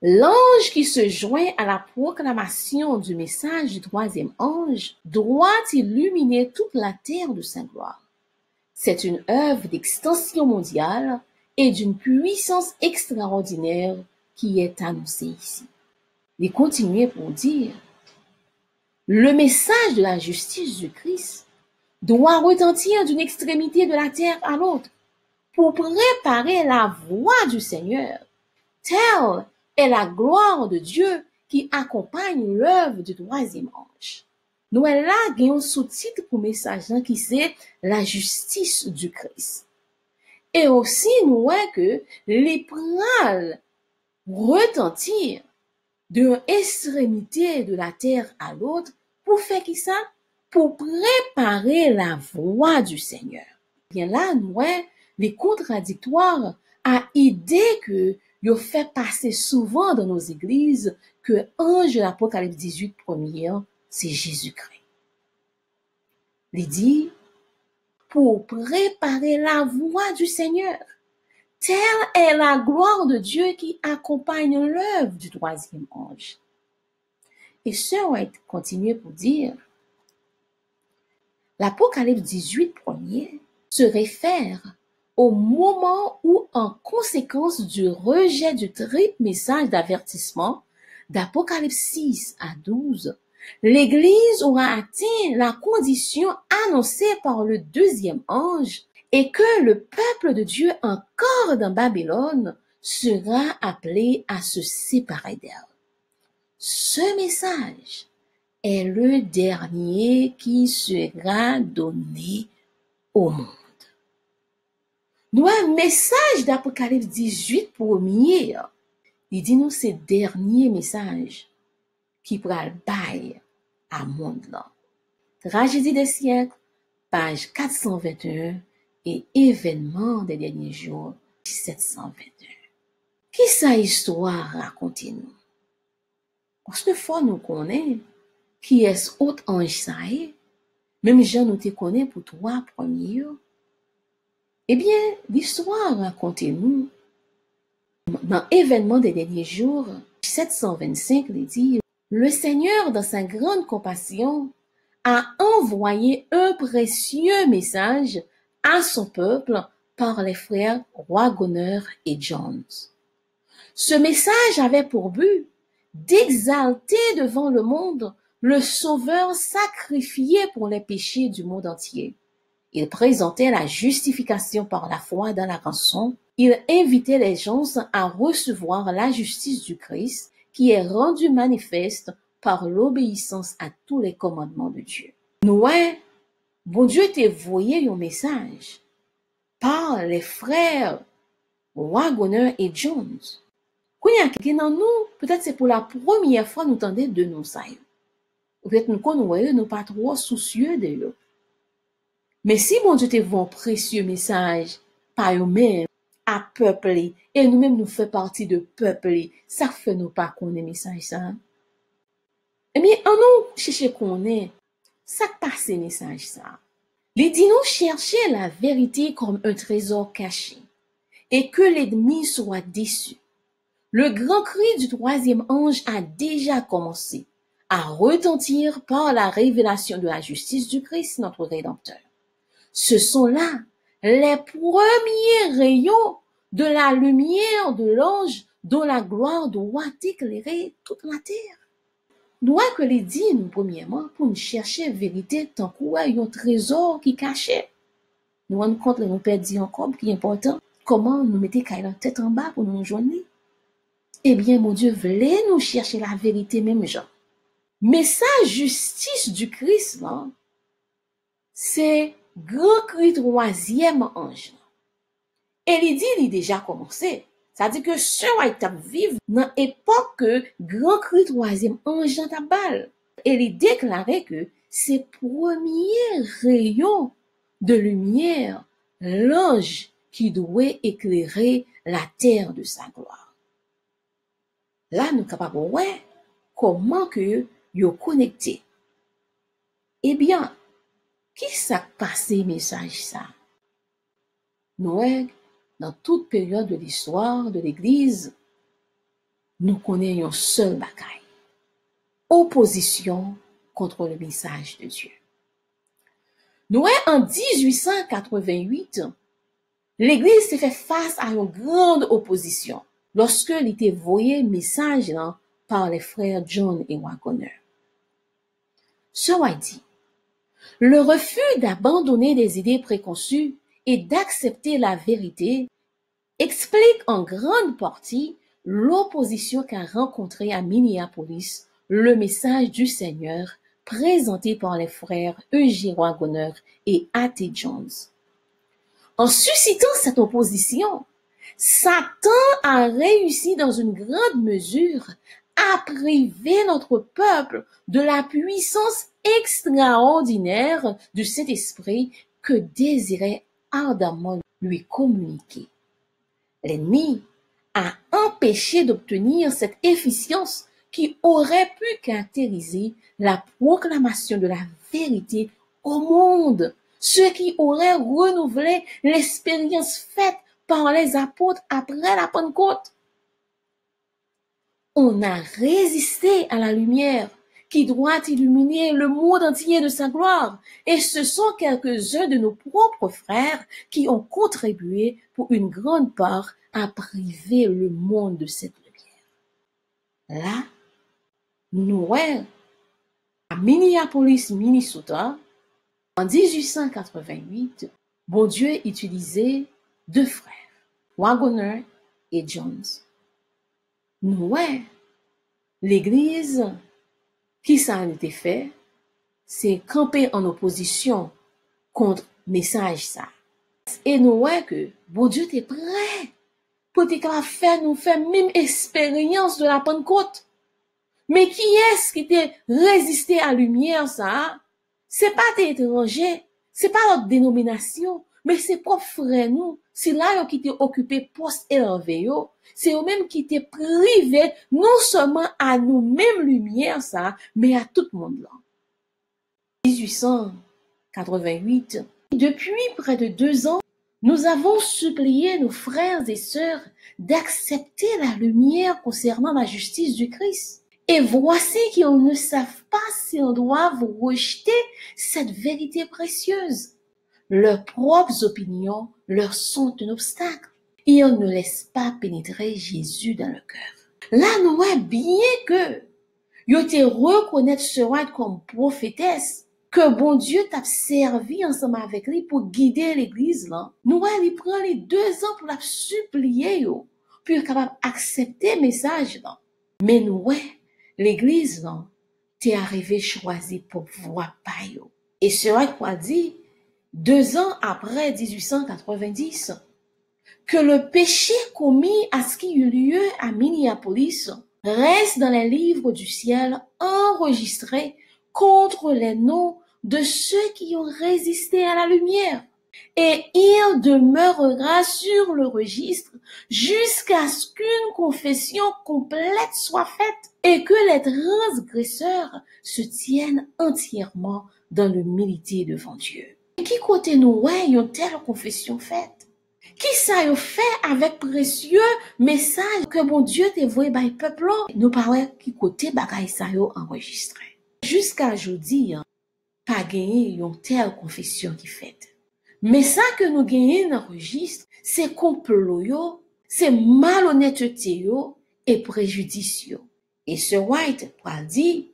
l'ange qui se joint à la proclamation du message du troisième ange doit illuminer toute la terre de sa gloire. C'est une œuvre d'extension mondiale et d'une puissance extraordinaire qui est annoncée ici. Il continue pour dire, le message de la justice du Christ doit retentir d'une extrémité de la terre à l'autre pour préparer la voie du Seigneur. Telle est la gloire de Dieu qui accompagne l'œuvre du troisième ange. Nous là gagnons sous-titre pour message qui c'est la justice du Christ. Et aussi nous voyons que les pral retentir d'une extrémité de la terre à l'autre pour faire qui ça? Pour préparer la voie du Seigneur. Bien là, nous voyons les contradictoires à idée que il fait passer souvent dans nos églises que ange de l'Apocalypse 18 premier, c'est Jésus-Christ. Il dit, pour préparer la voie du Seigneur. Telle est la gloire de Dieu qui accompagne l'œuvre du troisième ange. Et ce White continue pour dire, L'Apocalypse 18 premier se réfère au moment où, en conséquence du rejet du triple message d'avertissement d'Apocalypse 6 à 12, l'Église aura atteint la condition annoncée par le deuxième ange et que le peuple de Dieu encore dans Babylone sera appelé à se séparer d'elle. Ce message est le dernier qui sera donné au monde. Nous avons un message d'Apocalypse 18 premier. Il dit nous ces derniers messages qui pral bail à monde là. Tragédie des siècles, page 421 et événements des derniers jours, 721. Qui sa histoire racontez-nous? Parce que faut nous connaître qui est autre ange ça est, même gens nous te connaît pour trois premiers. Eh bien, l'histoire racontez-nous dans événements des derniers jours, 725 il dit, le Seigneur dans sa grande compassion a envoyé un précieux message à son peuple par les frères Wagoner et Jones. Ce message avait pour but d'exalter devant le monde le Sauveur sacrifié pour les péchés du monde entier. Il présentait la justification par la foi dans la rançon. Il invitait les gens à recevoir la justice du Christ qui est rendue manifeste par l'obéissance à tous les commandements de Dieu. Nous, bon Dieu t'a envoyé un message par les frères Wagoner et Jones. Quand il y a quelqu'un dans nous, peut-être c'est pour la première fois nous entendons de nous ça. Peut-être nous connaissons, nous pas trop soucieux de eux. Mais si bon Dieu te vend précieux message par eux-mêmes à peupler, et nous-mêmes nous fait partie de peupler, ça fait nous pas connaître message ça. Eh bien, on nous chercher connaître, ça passe message ça. Les dit nous chercher la vérité comme un trésor caché, et que l'ennemi soit déçu. Le grand cri du troisième ange a déjà commencé à retentir par la révélation de la justice du Christ, notre Rédempteur. Ce sont là les premiers rayons de la lumière de l'ange dont la gloire doit éclairer toute la terre. Doit que les dit, nous, premièrement, pour nous chercher vérité tant qu'il y a un trésor qui cachait. Nous rendons compte, nous perdons encore, qui est important, comment nous mettons la tête en bas pour nous joindre. Eh bien, mon Dieu voulait nous chercher la vérité même genre. Mais sa justice du Christ, là, c'est grand cri troisième ange. Et il dit, il a déjà commencé. Ça dit que ce qui vivre dans l'époque que grand cri troisième ange dans ta balle. Et il déclarait que ces premiers rayons de lumière, l'ange qui doit éclairer la terre de sa gloire. Là, nous sommes capables de voir comment que yo connecté. Eh bien, qui s'est passé message ça? Nous, dans toute période de l'histoire de l'Église, nous connaissons un seul bagaille. Opposition contre le message de Dieu. Nous, en 1888, l'Église s'est fait face à une grande opposition lorsque il était envoyé message là, par les frères John et Wagoner. Ce dit, le refus d'abandonner des idées préconçues et d'accepter la vérité explique en grande partie l'opposition qu'a rencontré à Minneapolis le message du Seigneur présenté par les frères E.J. Wagoner et A.T. Jones. En suscitant cette opposition, Satan a réussi dans une grande mesure à priver notre peuple de la puissance extraordinaire du Saint-Esprit que désirait ardemment lui communiquer. L'ennemi a empêché d'obtenir cette efficience qui aurait pu caractériser la proclamation de la vérité au monde, ce qui aurait renouvelé l'expérience faite par les apôtres après la Pentecôte. On a résisté à la lumière qui doit illuminer le monde entier de sa gloire. Et ce sont quelques-uns de nos propres frères qui ont contribué pour une grande part à priver le monde de cette lumière. Là, nous voyons à Minneapolis, Minnesota, en 1888, bon Dieu utilisait deux frères, Wagoner et Jones. Nous voyons l'Église, qui ça a été fait, c'est camper en opposition contre le message ça. Et nous voyons que bon Dieu était prêt pour nous faire même expérience de la Pentecôte. Mais qui est-ce qui t'a résisté à la lumière ça? C'est pas des étrangers, c'est pas notre dénomination, mais c'est propres frères nous. C'est là qui t'ont occupé poste élevé yo. C'est eux-mêmes qui t'ont privé non seulement à nous-mêmes lumière ça, mais à tout le monde là. 1888, depuis près de 2 ans, nous avons supplié nos frères et sœurs d'accepter la lumière concernant la justice du Christ. Et voici qu'ils ne savent pas si on doit rejeter cette vérité précieuse. Leurs propres opinions leur sont un obstacle. Et on ne laisse pas pénétrer Jésus dans le cœur. Là, nous voyons bien que ils te reconnaître ce roi comme prophétesse, que bon Dieu t'a servi ensemble avec lui pour guider l'église là. Nous voyons, il prend les 2 ans pour la supplier yo, pour être capable d'accepter le message là. Mais nous voyons, l'église là, t'es arrivé choisi pour voir pas yo. Et ce roi quoi dit, 2 ans après 1890, que le péché commis à ce qui eut lieu à Minneapolis reste dans les livres du ciel enregistré contre les noms de ceux qui ont résisté à la lumière. Et il demeurera sur le registre jusqu'à ce qu'une confession complète soit faite et que les transgresseurs se tiennent entièrement dans l'humilité devant Dieu. Qui côté nous ouais une telle confession faite? Qui ça y fait avec précieux message que bon Dieu t'a voué par le peuple? Nous parlons qui côté bagay ça yo enregistré. Jusqu'à aujourd'hui, pas gagné une telle confession qui faite. Mais ça que nous gagnons dans le registre, c'est complot yo, c'est malhonnêteté yo et préjudice yo. Et ce White a dit,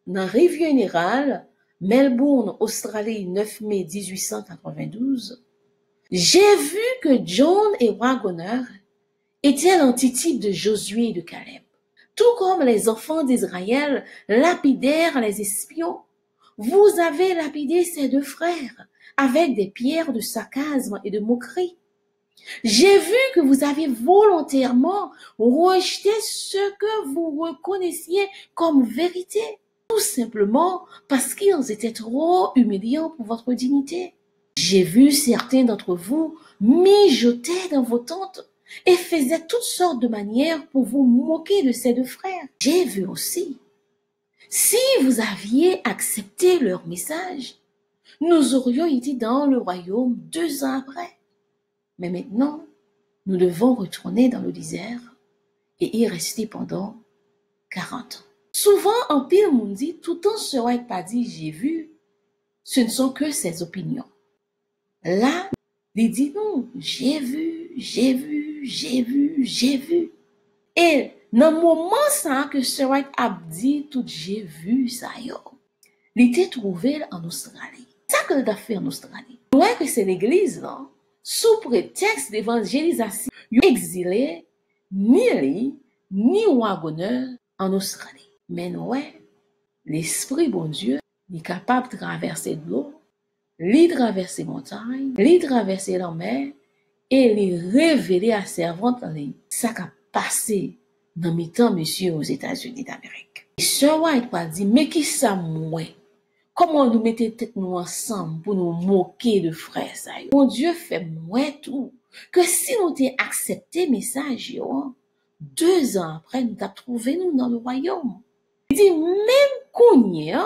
dans Revue générale, Melbourne, Australie, 9 mai 1892, j'ai vu que John et Wagoner étaient l'antitype de Josué et de Caleb. Tout comme les enfants d'Israël lapidèrent les espions, vous avez lapidé ces 2 frères avec des pierres de sarcasme et de moquerie. J'ai vu que vous avez volontairement rejeté ce que vous reconnaissiez comme vérité, tout simplement parce qu'ils étaient trop humiliants pour votre dignité. J'ai vu certains d'entre vous mijoter dans vos tentes et faisaient toutes sortes de manières pour vous moquer de ces 2 frères. J'ai vu aussi, si vous aviez accepté leur message, nous aurions été dans le royaume 2 ans après. Mais maintenant, nous devons retourner dans le désert et y rester pendant 40 ans. Souvent, en pile monde dit, tout en serait pas dit j'ai vu, ce ne sont que ses opinions. Là, il dit non, j'ai vu. Et dans le moment ça que ce White a dit tout j'ai vu ça yo, il était trouvé en Australie. Ça que il a fait en Australie. Ouais que c'est l'église là, sous prétexte d'évangélisation, il exilé ni lui ni Wagoner en Australie. Mais ouais, l'esprit bon Dieu est capable de traverser de l'eau, lui traverser montagne, lui traverser la mer et lui révéler à servante en ligne. Ça a passé dans mes temps, monsieur, aux États-Unis d'Amérique. Et Sir White a dit, mais qui ça moi? Comment nous mettons tête nous ensemble pour nous moquer de frères ça? Mon Dieu fait moi tout. Que si nous t'ai accepté message, yo, 2 ans après, nous t'avons trouvé nous dans le royaume. Il dit, même qu'on y est,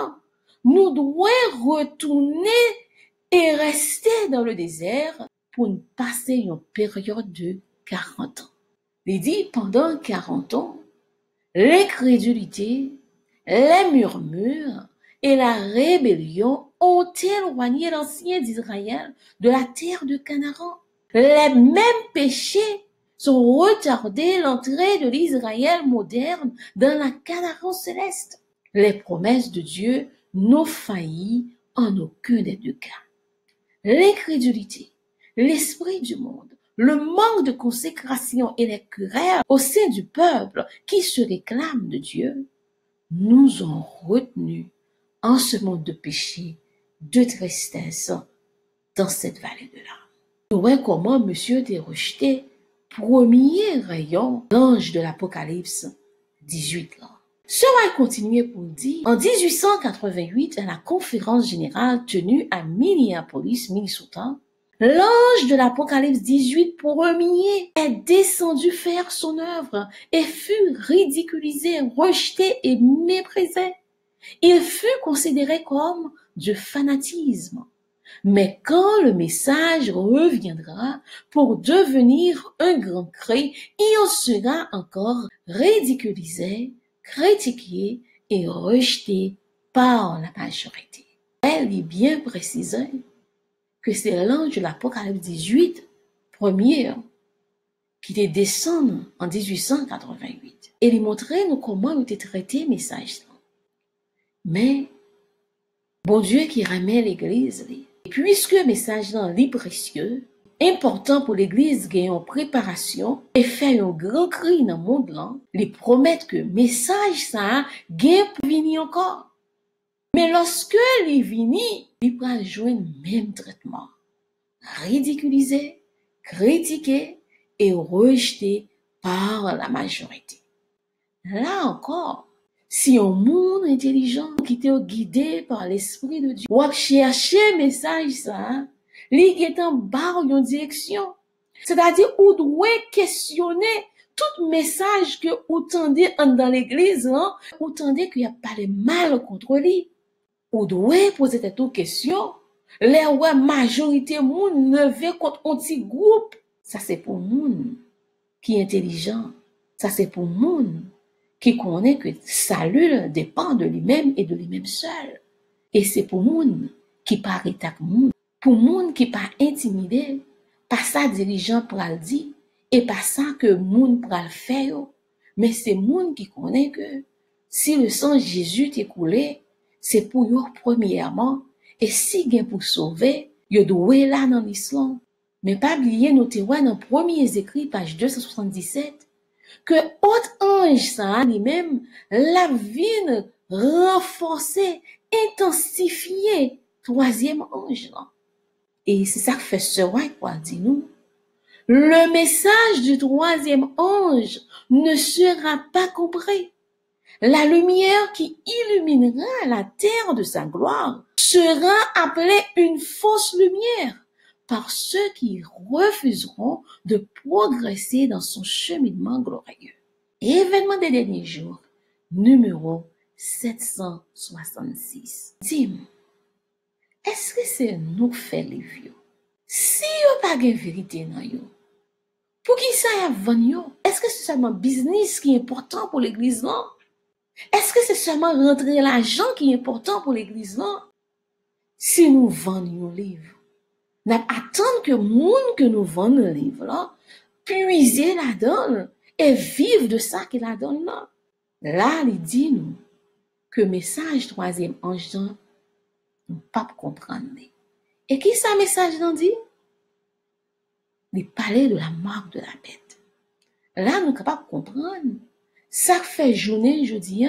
nous devons retourner et rester dans le désert pour nous passer une période de 40 ans. Il dit, pendant 40 ans, l'incrédulité, Les murmures et la rébellion ont éloigné l'ancien d'Israël de la terre de Canaan. Les mêmes péchés sont retardés l'entrée de l'Israël moderne dans la Canaan céleste. Les promesses de Dieu n'ont failli en aucun des deux cas. L'incrédulité, l'esprit du monde, le manque de consécration et les querelles au sein du peuple qui se réclame de Dieu nous ont retenus en ce monde de péché, de tristesse, dans cette vallée de larmes. Nous voyons comment monsieur était rejeté, premier rayon d'ange de l'Apocalypse 18 là. Cela a continué pour dire, en 1888, à la conférence générale tenue à Minneapolis, Minnesota, l'ange de l'Apocalypse 18 premier est descendu faire son œuvre et fut ridiculisé, rejeté et méprisé. Il fut considéré comme du fanatisme. Mais quand le message reviendra pour devenir un grand cri, il sera encore ridiculisé, critiqué et rejeté par la majorité. Elle est bien précisée que c'est l'ange de l'Apocalypse 18, premier, qui est descendu en 1888. Et il montrait nous comment il était traité le message. Mais, bon Dieu qui remet l'église, et puisque le message là est précieux, important pour l'église qui est en préparation et fait un grand cri dans le monde là, les promettent que le message ça gagne pour venir encore. Mais lorsque les vini, il va jouer le même traitement. Ridiculisé, critiqué et rejeté par la majorité. Là encore, si un monde intelligent qui est guidé par l'Esprit de Dieu, ou a cherché un message ça, li est en barre une direction. C'est-à-dire, ou doit questionner tout message que ou tendez dans l'église, hein, ou tendez qu'il y a pas de mal contre lui. Ou doit poser cette question. Les ouais majorité moun ne veut contre un petit groupe. Ça c'est pour moun qui est intelligent. Ça c'est pour moun qui connaît que salut dépend de lui-même et de lui-même seul. Et c'est pour moun qui pas rétac moun. Pour moun qui pas intimidé, pas ça dirigeant pour le dire et pas ça que moun pour le faire. Mais c'est moun qui connaît que si le sang de Jésus t'est coulé, c'est pour eux premièrement. Et si gen pour sauver, yo doit là dans l'islam. Mais pas oublier noter dans premiers écrits, page 277, que autre ange ça lui-même, la vie renforcer, intensifier, troisième ange là. Et c'est ça que fait ce White quoi dit nous. Le message du troisième ange ne sera pas compris. La lumière qui illuminera la terre de sa gloire sera appelée une fausse lumière par ceux qui refuseront de progresser dans son cheminement glorieux. Événement des derniers jours, numéro 766. Dis-moi, est-ce que c'est nous qui fait les vieux? Si yo pas de vérité dans yo, pour qui ça y a yo? Est-ce que c'est seulement business qui est important pour l'église là? Est-ce que c'est seulement rentrer l'argent qui est important pour l'église là? Si nous vendons un livre, nous attendons que le monde que nous vendons le livre là, puiser la donne et vivre de ça qu'il la donne là. Là, il dit nous que le message troisième ange nous ne pas comprendre. Et qui ça message dans dit? Il parlait de la marque de la bête. Là, nous sommes capables de comprendre. Ça fait journée, je dis,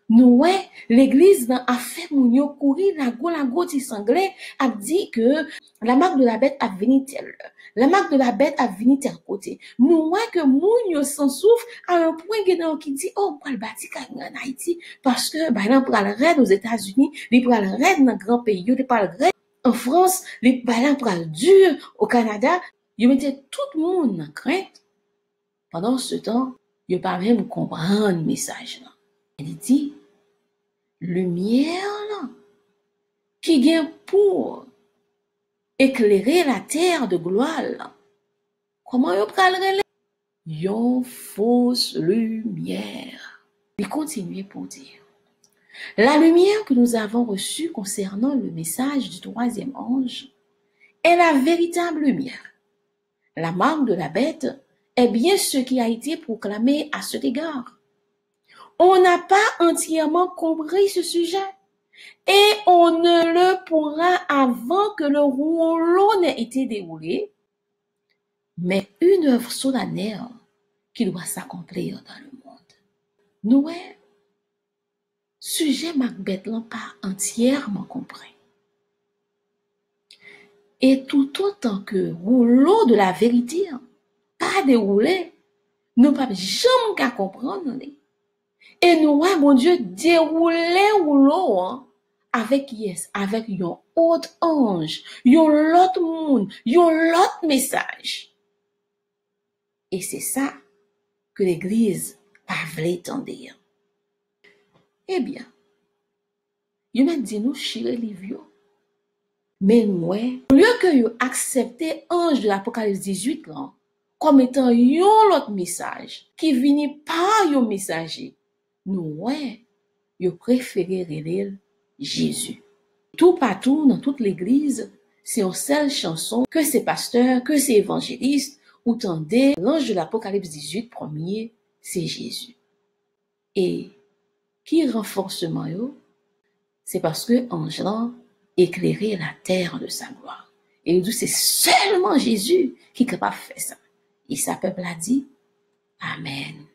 nous, ouais, l'église a fait mounio courir, la go ti sanglé, a dit que la marque de la bête a venu tel, la marque de la bête a venu tel côté. Nous, ouais, que mounio s'en souffre à un point qui dit, oh, pour le bâti en Haïti, parce que, bah, il prend le raid aux États-Unis, il prend le raid dans grand pays, il prend le raid en France, il prend le dur au Canada, il mettait tout le monde en crainte. Pendant ce temps, il pas même comprendre le message là. Il dit, lumière là, qui vient pour éclairer la terre de gloire là. Comment il peut le relais? Yon fausse lumière. Il continue pour dire, La lumière que nous avons reçue concernant le message du troisième ange est la véritable lumière. La marque de la bête est bien ce qui a été proclamé à cet égard. On n'a pas entièrement compris ce sujet et on ne le pourra avant que le rouleau n'ait été déroulé, mais une œuvre solennelle qui doit s'accomplir dans le monde. Nous, sujet Macbeth l'ont pas entièrement compris. Et tout autant que rouleau de la vérité pas déroulé, nous pas jamais qu'à comprendre. Et nous, mon Dieu, dérouler rouleau avec avec un autre ange, un autre monde, un autre message. Et c'est ça que l'Église pas voulu entendre. Eh bien, il m'a dit nous chire livre. Mais nous, au lieu que vous acceptez ange de l'Apocalypse 18 là, comme étant un autre message qui vient par un messager, nous, vous préférez révéler Jésus. Tout partout, dans toute l'église, c'est une seule chanson que ces pasteurs, que ces évangélistes, ou tendez l'ange de l'Apocalypse 18 premier, c'est Jésus. Et qui renforcement yo? C'est parce que ange là éclairait la terre de sa gloire. Et il dit c'est seulement Jésus qui est capable de faire ça. Et sa peuple a dit Amen.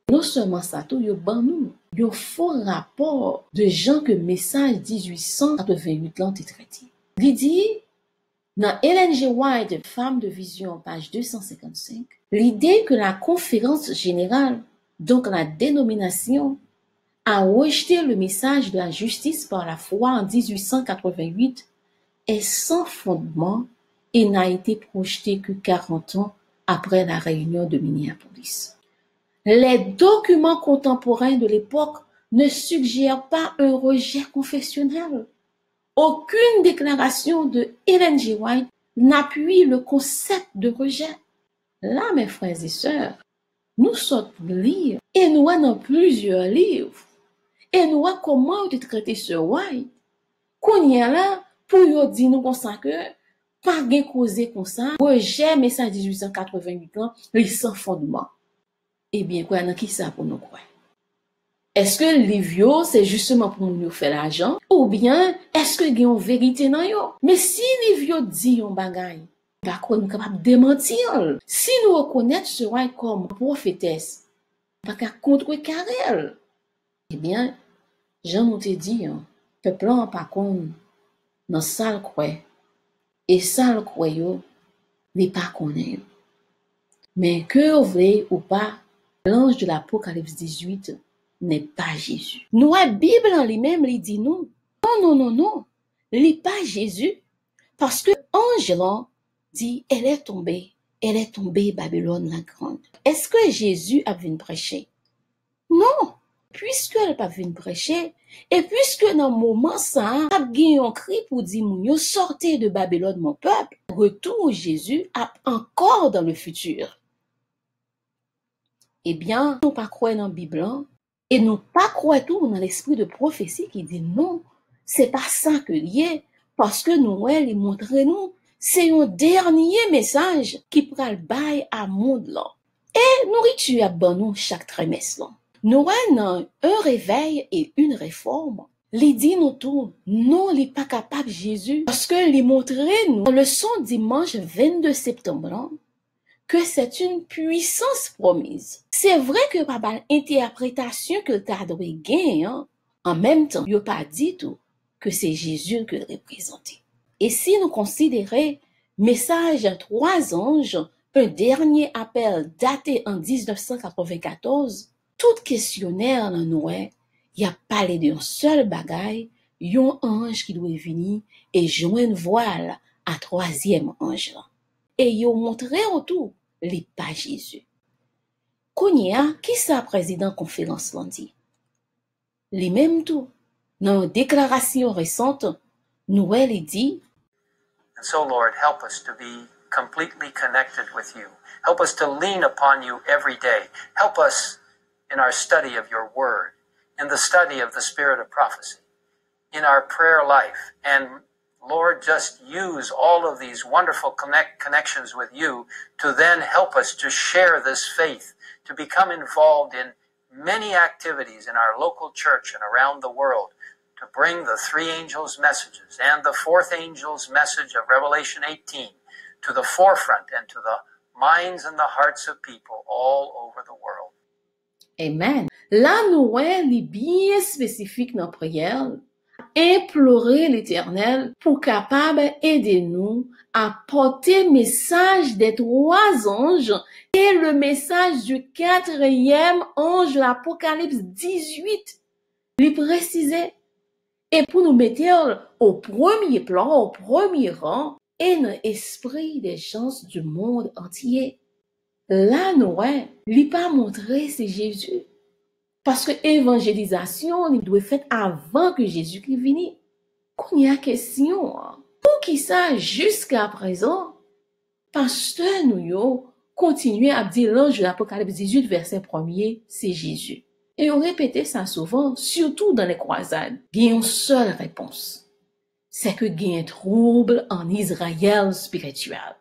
Non seulement ça, tout yo ban nous, yo faux rapport de gens que message 1888 l'ont traité. Il dit dans Ellen G. White, Femme de Vision, page 255, l'idée que la conférence générale, donc la dénomination, a rejeté le message de la justice par la foi en 1888 est sans fondement et n'a été projeté que 40 ans après la réunion de Minneapolis. Les documents contemporains de l'époque ne suggèrent pas un rejet confessionnel. Aucune déclaration de Ellen G. White n'appuie le concept de rejet. Là, mes frères et sœurs, nous sommes pour lire et nous avons plusieurs livres. Et nous avons comment on traité sur White. Qu'on y a là, pour nous dire nous comme ça que, pas de causer comme ça, rejet message 1888 ans, les sans fondement. Eh bien, quoi, dans qui ça pour nous croire? Est-ce que le livre, c'est justement pour nous faire l'argent? Ou bien, est-ce que il y a une vérité dans yo? Mais si le livre dit un bagay, par quoi nous capable de démentir? Si nous reconnaissons ce roi comme prophétesse, pas qu'à contre carrel. Eh bien, Jean nous te dit, peuple en par contre, dans sale croix, et sale croix yo, n'est pas connaît. Mais que vous voulez ou pas, l'ange de l'Apocalypse 18 n'est pas Jésus. Nous, la Bible en lui-même, il dit non. Non. Il n'est pas Jésus. Parce que ange là dit, elle est tombée, Babylone la grande. Est-ce que Jésus a venu prêcher? Non. Puisqu'elle n'a pas venu prêcher, et puisque dans le moment ça, a gagné un cri pour dire, moun sortez de Babylone, mon peuple, retour Jésus a encore dans le futur. Eh bien, nous pas croire dans la Bible, et nous pas croire tout dans l'esprit de prophétie qui dit non, c'est pas ça que lié, parce que nous, il montre nous, c'est un dernier message qui prend le bail à monde là. Et nourriture à bon nous chaque trimestre là. Nous avons un réveil et une réforme. Les dit nous tout, non, il n'est pas capable Jésus, parce que les montrer nous, dans le son dimanche 22 septembre, que c'est une puissance promise. C'est vrai que par l'interprétation que tu as gagné, en même temps, il n'a pas dit tout que c'est Jésus que représenté. Et si nous considérons message à 3 anges, un dernier appel daté en 1994, tout questionnaire dans nous, il a parlé d'un seul bagaille, un ange qui doit venir et joindre voile à 3e ange là. Et il a montré autour les pas Jésus. Kounia, qui sa président conférence lundi? Les mêmes tout. Dans une déclaration récente, Noël dit, And so, Lord, help us to be completely connected with you. Help us to lean upon you every day. Help us in our study of your word. in the study of the spirit of prophecy, in our prayer life. And Lord, just use all of these wonderful connections with you to then help us to share this faith, to become involved in many activities in our local church and around the world, to bring the three angels' messages and the fourth angel's message of Revelation 18 to the forefront and to the minds and the hearts of people all over the world. Amen. Là, nous est bien spécifique dans la prière, implorer l'Éternel pour capable aider nous à porter message des trois anges et le message du quatrième ange de l'Apocalypse 18. Lui préciser. Et pour nous mettre au premier plan, au premier rang, et dans l'esprit des gens du monde entier. Là, nous, lui pas montrer c'est Jésus. Parce que l'évangélisation, il doit être faite avant que Jésus vienne. Qu'on y a question, pour qui ça, jusqu'à présent, pasteur nous, continue à dire l'ange de l'Apocalypse 18, verset 1er, c'est Jésus. Et on répétait ça souvent, surtout dans les croisades. Il y a une seule réponse. C'est que il y a un trouble en Israël spirituel.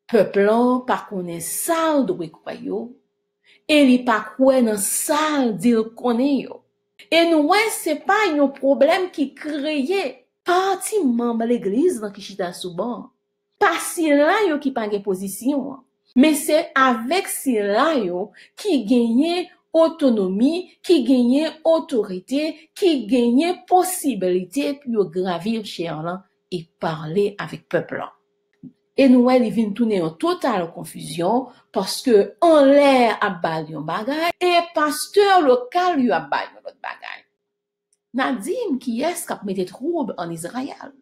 Peuple par connaît ça de croyo, et il pas quoi dans ça d'il connaît yo. Et nous, c'est pas un problème qui créé parti membre l'église dans qui chita souvent. Pas si là yo qui pas de position, mais c'est avec si là yo qui gagne autonomie, qui gagne autorité, qui gagne possibilité pour gravir chez là et parler avec peuple là. Et nous, il vient tourner en totale confusion parce que en l'air a bali un bagay et pasteur local lui a bali un autre bagay. Nadim qui est-ce qui a mis des troubles en Israël?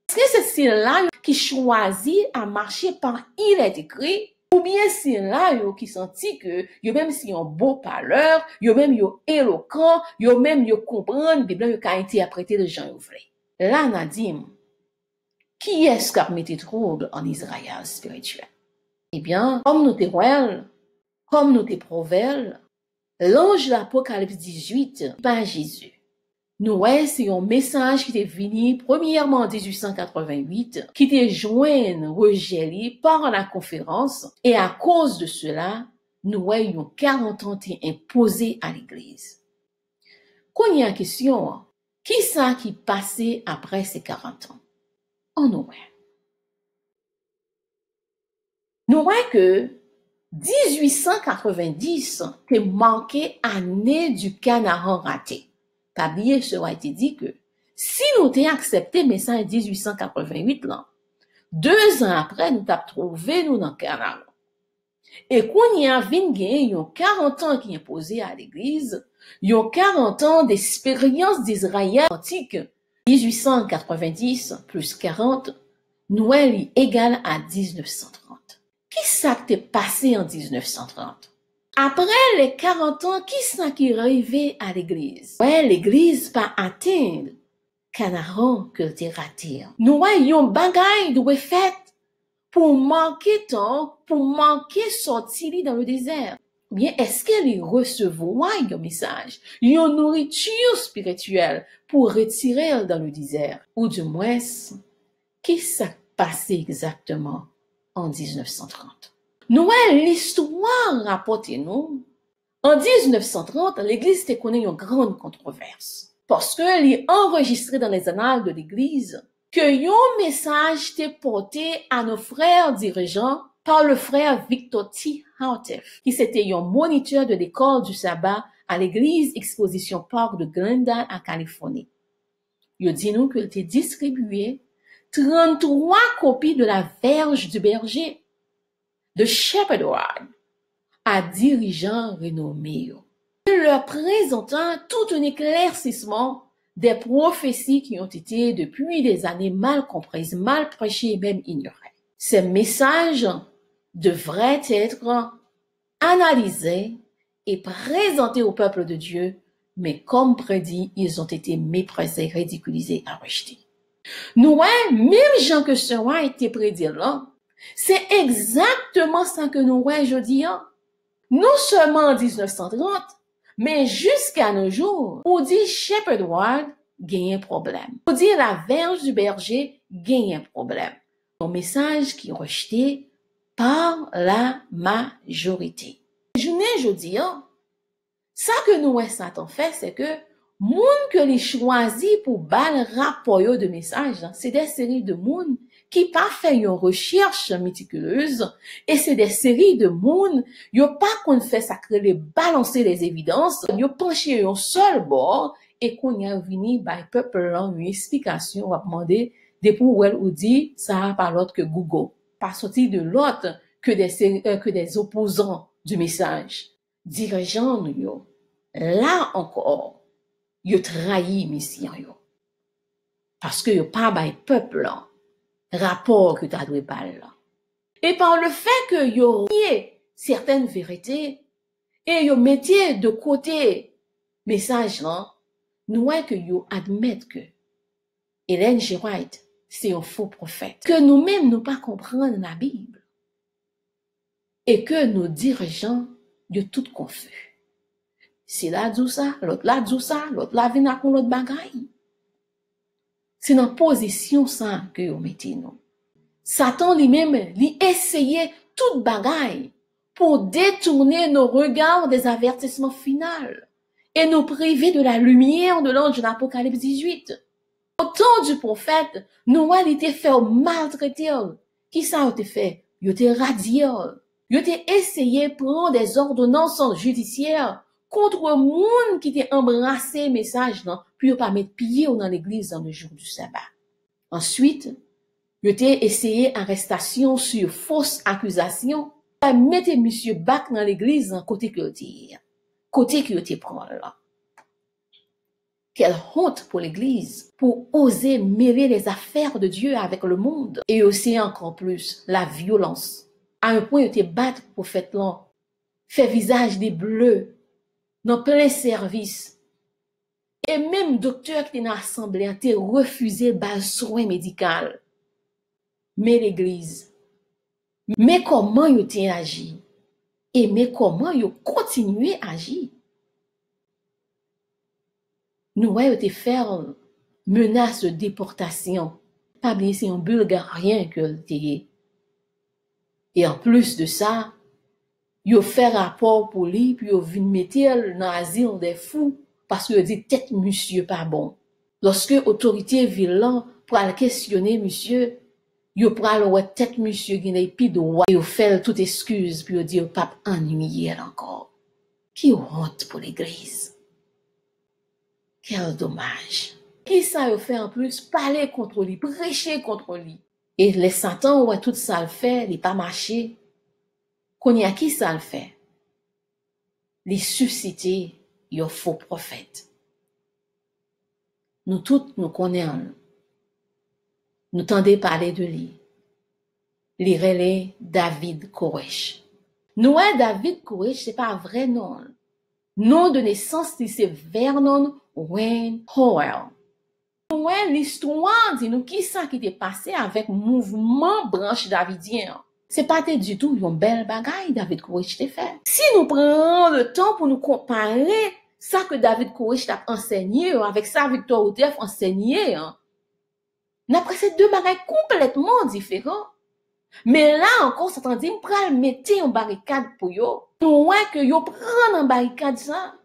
Est-ce que c'est celui-là qui choisit à marcher par il est écrit? Ou bien c'est là qui senti que yo même si un beau parleur, yo même yo éloquent, yo même yo comprendre Bible yo ka interpréter de gens vrai. Là Nadim, qui est-ce qui a mis des troubles en Israël spirituel? Eh bien, comme nous témoignons, comme nous te prouvons, l'ange de l'Apocalypse 18, pas Jésus. Nous, c'est un message qui est venu premièrement en 1888, qui était joint Roger par la conférence, et à cause de cela, nous avons 40 ans imposé à l'église. Quand il y a une question, qui ça qui passait après ces 40 ans? On nous voit que 1890 est marqué année du Canaan raté. Pas oublier, cela a été dit que si nous t'ai accepté message 1888 là, 2 ans après, nous t'avons trouvé nous dans Canaan. Et qu'on y a vingé, 40 ans qui est posé à l'église, 40 ans d'expérience d'Israël antique, 1890 plus 40, Noël est égal à 1930. Qui ça t'est passé en 1930? Après les 40 ans, qui ça qui est arrivé à l'église? Ouais, l'église pas atteindre Canaan que t'es raté. Nous voyons bagay de fait pour manquer temps, pour manquer sortir dans le désert. Bien, est-ce qu'elle recevoir un message, une nourriture spirituelle pour retirer dans le désert? Ou du moins, qui s'est passé exactement en 1930? Nous, l'histoire rapporte nous. En 1930, l'église te connaît une grande controverse. Parce que est enregistré dans les annales de l'église que un message t'est porté à nos frères dirigeants par le frère Victor T. Houteff, qui c'était un moniteur de l'école du sabbat à l'église Exposition Park de Glendale en Californie. Il dit nous qu'il était distribué 33 copies de la Verge du berger de Shepherd Ward à dirigeants renommés, leur présentant tout un éclaircissement des prophéties qui ont été depuis des années mal comprises, mal prêchées et même ignorées. Ces messages devraient être analysés et présentés au peuple de Dieu, mais comme prédit, ils ont été méprisés, ridiculisés et rejetés. Nous, même gens que ce a été prédit là, c'est exactement ça que nous voyons aujourd'hui. Non seulement en 1930, Mais jusqu'à nos jours, pour dire Shepherd Ward, gagne un problème. Pour dire la verge du berger, gagne un problème. Un message qui est rejeté par la majorité. Je dis, ça que nous, Satan fait, c'est que moun que les choisit pour bal rapport de message, c'est des séries de moun qui pas fait une recherche méticuleuse et c'est des séries de moun yo pas qu'on fait sacré les balancer les évidences, yo penché un seul bord et qu'on y a venu by peuple là une explication va demander des pour elle ou dit ça par l'autre que Google, pas sorti de l'autre que des opposants du message. Dirigeants yo, là encore yo trahi mission yo. Parce que yo pas by peuple là rapport que t'as doué pas là. Et par le fait que yo nié certaines vérités et yo mettiez de côté message là, nous que yo admettent que Ellen G. White c'est un faux prophète, que nous-mêmes nous pas comprendre la Bible et que nos dirigeants yo tout confus. C'est là dit ça, l'autre là dit ça, l'autre là vient avec l'autre bagaille. C'est dans position ça que vous mettez nous. Satan lui-même, lui essayait toute bagaille pour détourner nos regards des avertissements finaux et nous priver de la lumière de l'ange de l'Apocalypse 18. Au temps du prophète, Noël était fait maltraiter. Qui ça a été fait? Il était radié. Il était essayé de prendre des ordonnances judiciaires contre monde qui était embrassé message non puis pas mettre pied dans l'église dans le jour du sabbat. Ensuite, il était essayé arrestation sur fausse accusation, mettre monsieur back dans l'église côté que était côté que était prend là. Quelle honte pour l'église pour oser mêler les affaires de Dieu avec le monde et aussi encore plus la violence. À un point il était battu prophète là, fait visage des bleus dans plein service. Et même docteur qui était dans l'assemblée a été refusé par soin médical. Mais l'église, mais comment il a agi? Et mais comment il continué à agir? Nous avons été faire menace de déportation. Pas bien, c'est un Bulgarien que le et en plus de ça, il a fait rapport pour lui, puis il a vu mettre dans l'asile des fous, parce qu'il a dit, tête monsieur pas bon. Lorsque l'autorité violente pour aller questionner monsieur, il pour aller tête monsieur qui n'est plus droit, il a fait toute excuse, puis il a dit, pas ennuyé encore. Qui honte pour l'église. Quel dommage. Qui ça a fait en plus? Parler contre lui, prêcher contre lui. Et les Satan, ouais, tout ça le fait, il pas marché. Qu'on y a qui ça le fait? Les susciter, un faux prophète. Nous toutes nous connaissons. Nous tendez parler de lui. Les relais David Koresh. Nous, David Koresh, c'est pas un vrai nom. Nom de naissance, c'est Vernon Wayne Howell. Nous, l'histoire dit nous qui ça qui t'est passé avec mouvement branche davidien. C'est pas du tout une belle bagaille David Koresh t'a fait. Si nous prenons le temps pour nous comparer ça que David Koresh t'a enseigné avec ça Victor Outef enseigné, d'après ces deux bagailles complètement différents. Mais là encore, ça t'en dit, on prend le mettre en barricade pour yo. Nous voyons que yo prend en barricade ça.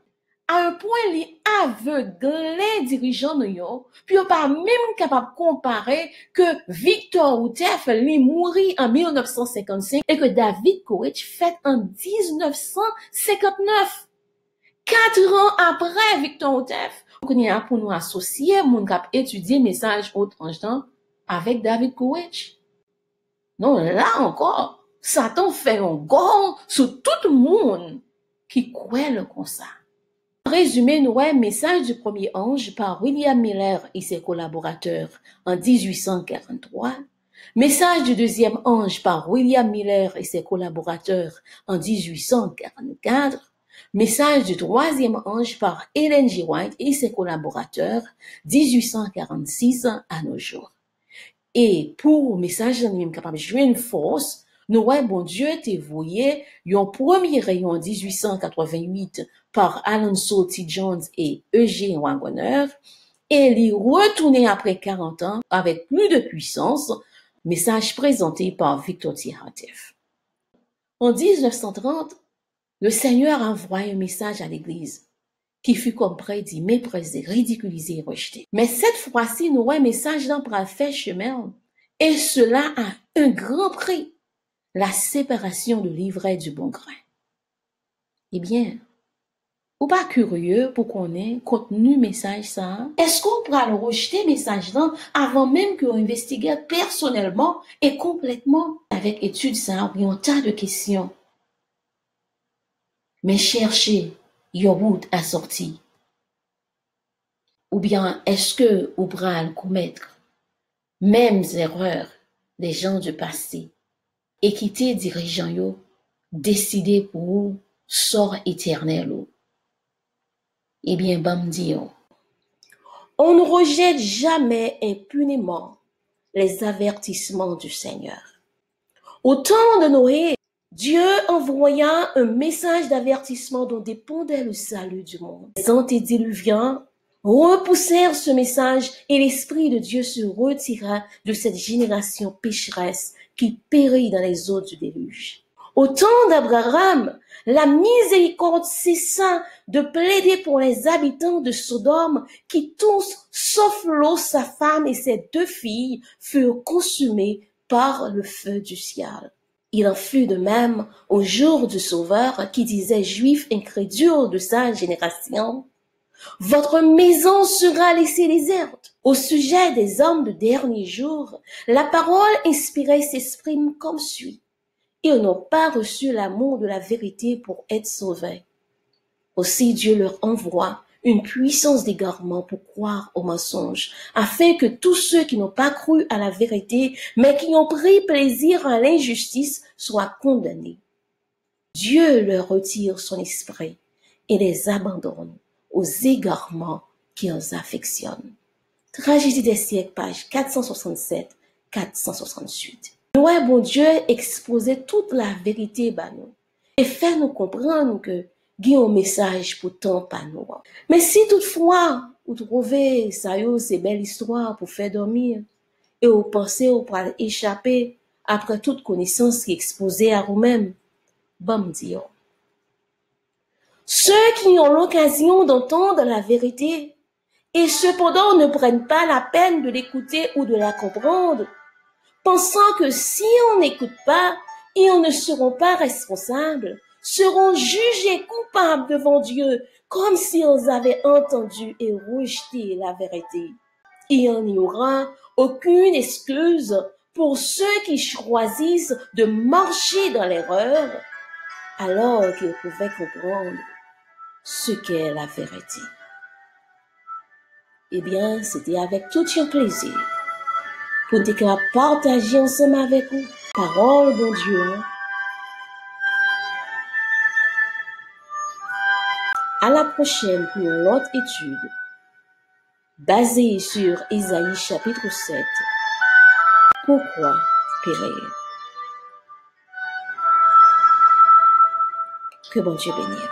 À un point, les aveuglés dirigeants de yo, puis yo pas même capable de comparer que Victor Outef lui mourit en 1955 et que David Koresh fait en 1959. 4 ans après Victor Outef. On y a pour nous associer, mon cap étudier message autre temps avec David Koresh. Non, là encore, Satan fait un gong sur tout le monde qui croit le comme ça. Résumé, nous avons un message du premier ange par William Miller et ses collaborateurs en 1843, message du deuxième ange par William Miller et ses collaborateurs en 1844, message du troisième ange par Ellen G. White et ses collaborateurs 1846 à nos jours. Et pour message nous capable de jouer une force, nous voyons bon Dieu te voyé un premier rayon en 1888 par Alonzo T. Jones et Eugene Wagner, et il retourné après 40 ans avec plus de puissance, message présenté par Victor T. Houteff. En 1930, le Seigneur a envoyé un message à l'Église qui fut comme prédit, méprisé, ridiculisé et rejeté. Mais cette fois-ci, nous voyons un message d'un bras fait chemin, et cela a un grand prix, la séparation de l'ivraie du bon grain. Eh bien, ou pas curieux pour qu'on ait contenu message ça? Est-ce qu'on pourra le rejeter message là avant même qu'on investigue personnellement et complètement avec étude ça, ou un tas de questions? Mais cherchez your route à sortir. Ou bien est-ce que ou pourra commettre mêmes erreurs des gens du passé et quitter dirigeants yo décider pour sort éternel ou? Eh bien, bam dire, on ne rejette jamais impunément les avertissements du Seigneur. Au temps de Noé, Dieu envoya un message d'avertissement dont dépendait le salut du monde. Les antédiluviens repoussèrent ce message et l'Esprit de Dieu se retira de cette génération pécheresse qui périt dans les eaux du déluge. Au temps d'Abraham, la miséricorde cessa de plaider pour les habitants de Sodome qui tous, sauf Lot, sa femme et ses 2 filles, furent consumés par le feu du ciel. Il en fut de même au jour du Sauveur qui disait, Juifs incrédules de sa génération, « Votre maison sera laissée déserte. » Au sujet des hommes de dernier jour, la parole inspirée s'exprime comme suit. Ils n'ont pas reçu l'amour de la vérité pour être sauvés. Aussi Dieu leur envoie une puissance d'égarement pour croire au mensonge, afin que tous ceux qui n'ont pas cru à la vérité, mais qui ont pris plaisir à l'injustice, soient condamnés. Dieu leur retire son esprit et les abandonne aux égarements qu'ils affectionnent. Tragédie des siècles, page 467-468. Nous, bon Dieu, exposer toute la vérité à nous et faire nous comprendre que il y a un message pour tant pas nous. Mais si toutefois, vous trouvez ça, c'est belle histoire pour faire dormir et vous pensez vous pour échapper après toute connaissance qui est exposée à vous-même, bon Dieu. Ceux qui ont l'occasion d'entendre la vérité et cependant ne prennent pas la peine de l'écouter ou de la comprendre, pensant que si on n'écoute pas et on ne seront pas responsables, seront jugés coupables devant Dieu comme s'ils avaient entendu et rejeté la vérité. Il n'y aura aucune excuse pour ceux qui choisissent de marcher dans l'erreur alors qu'ils pouvaient comprendre ce qu'est la vérité. Eh bien, c'était avec tout un plaisir pour nous partager ensemble avec vous parole de Dieu. À la prochaine pour une autre étude basée sur Isaïe chapitre 7. Pourquoi périr? Que bon Dieu bénisse.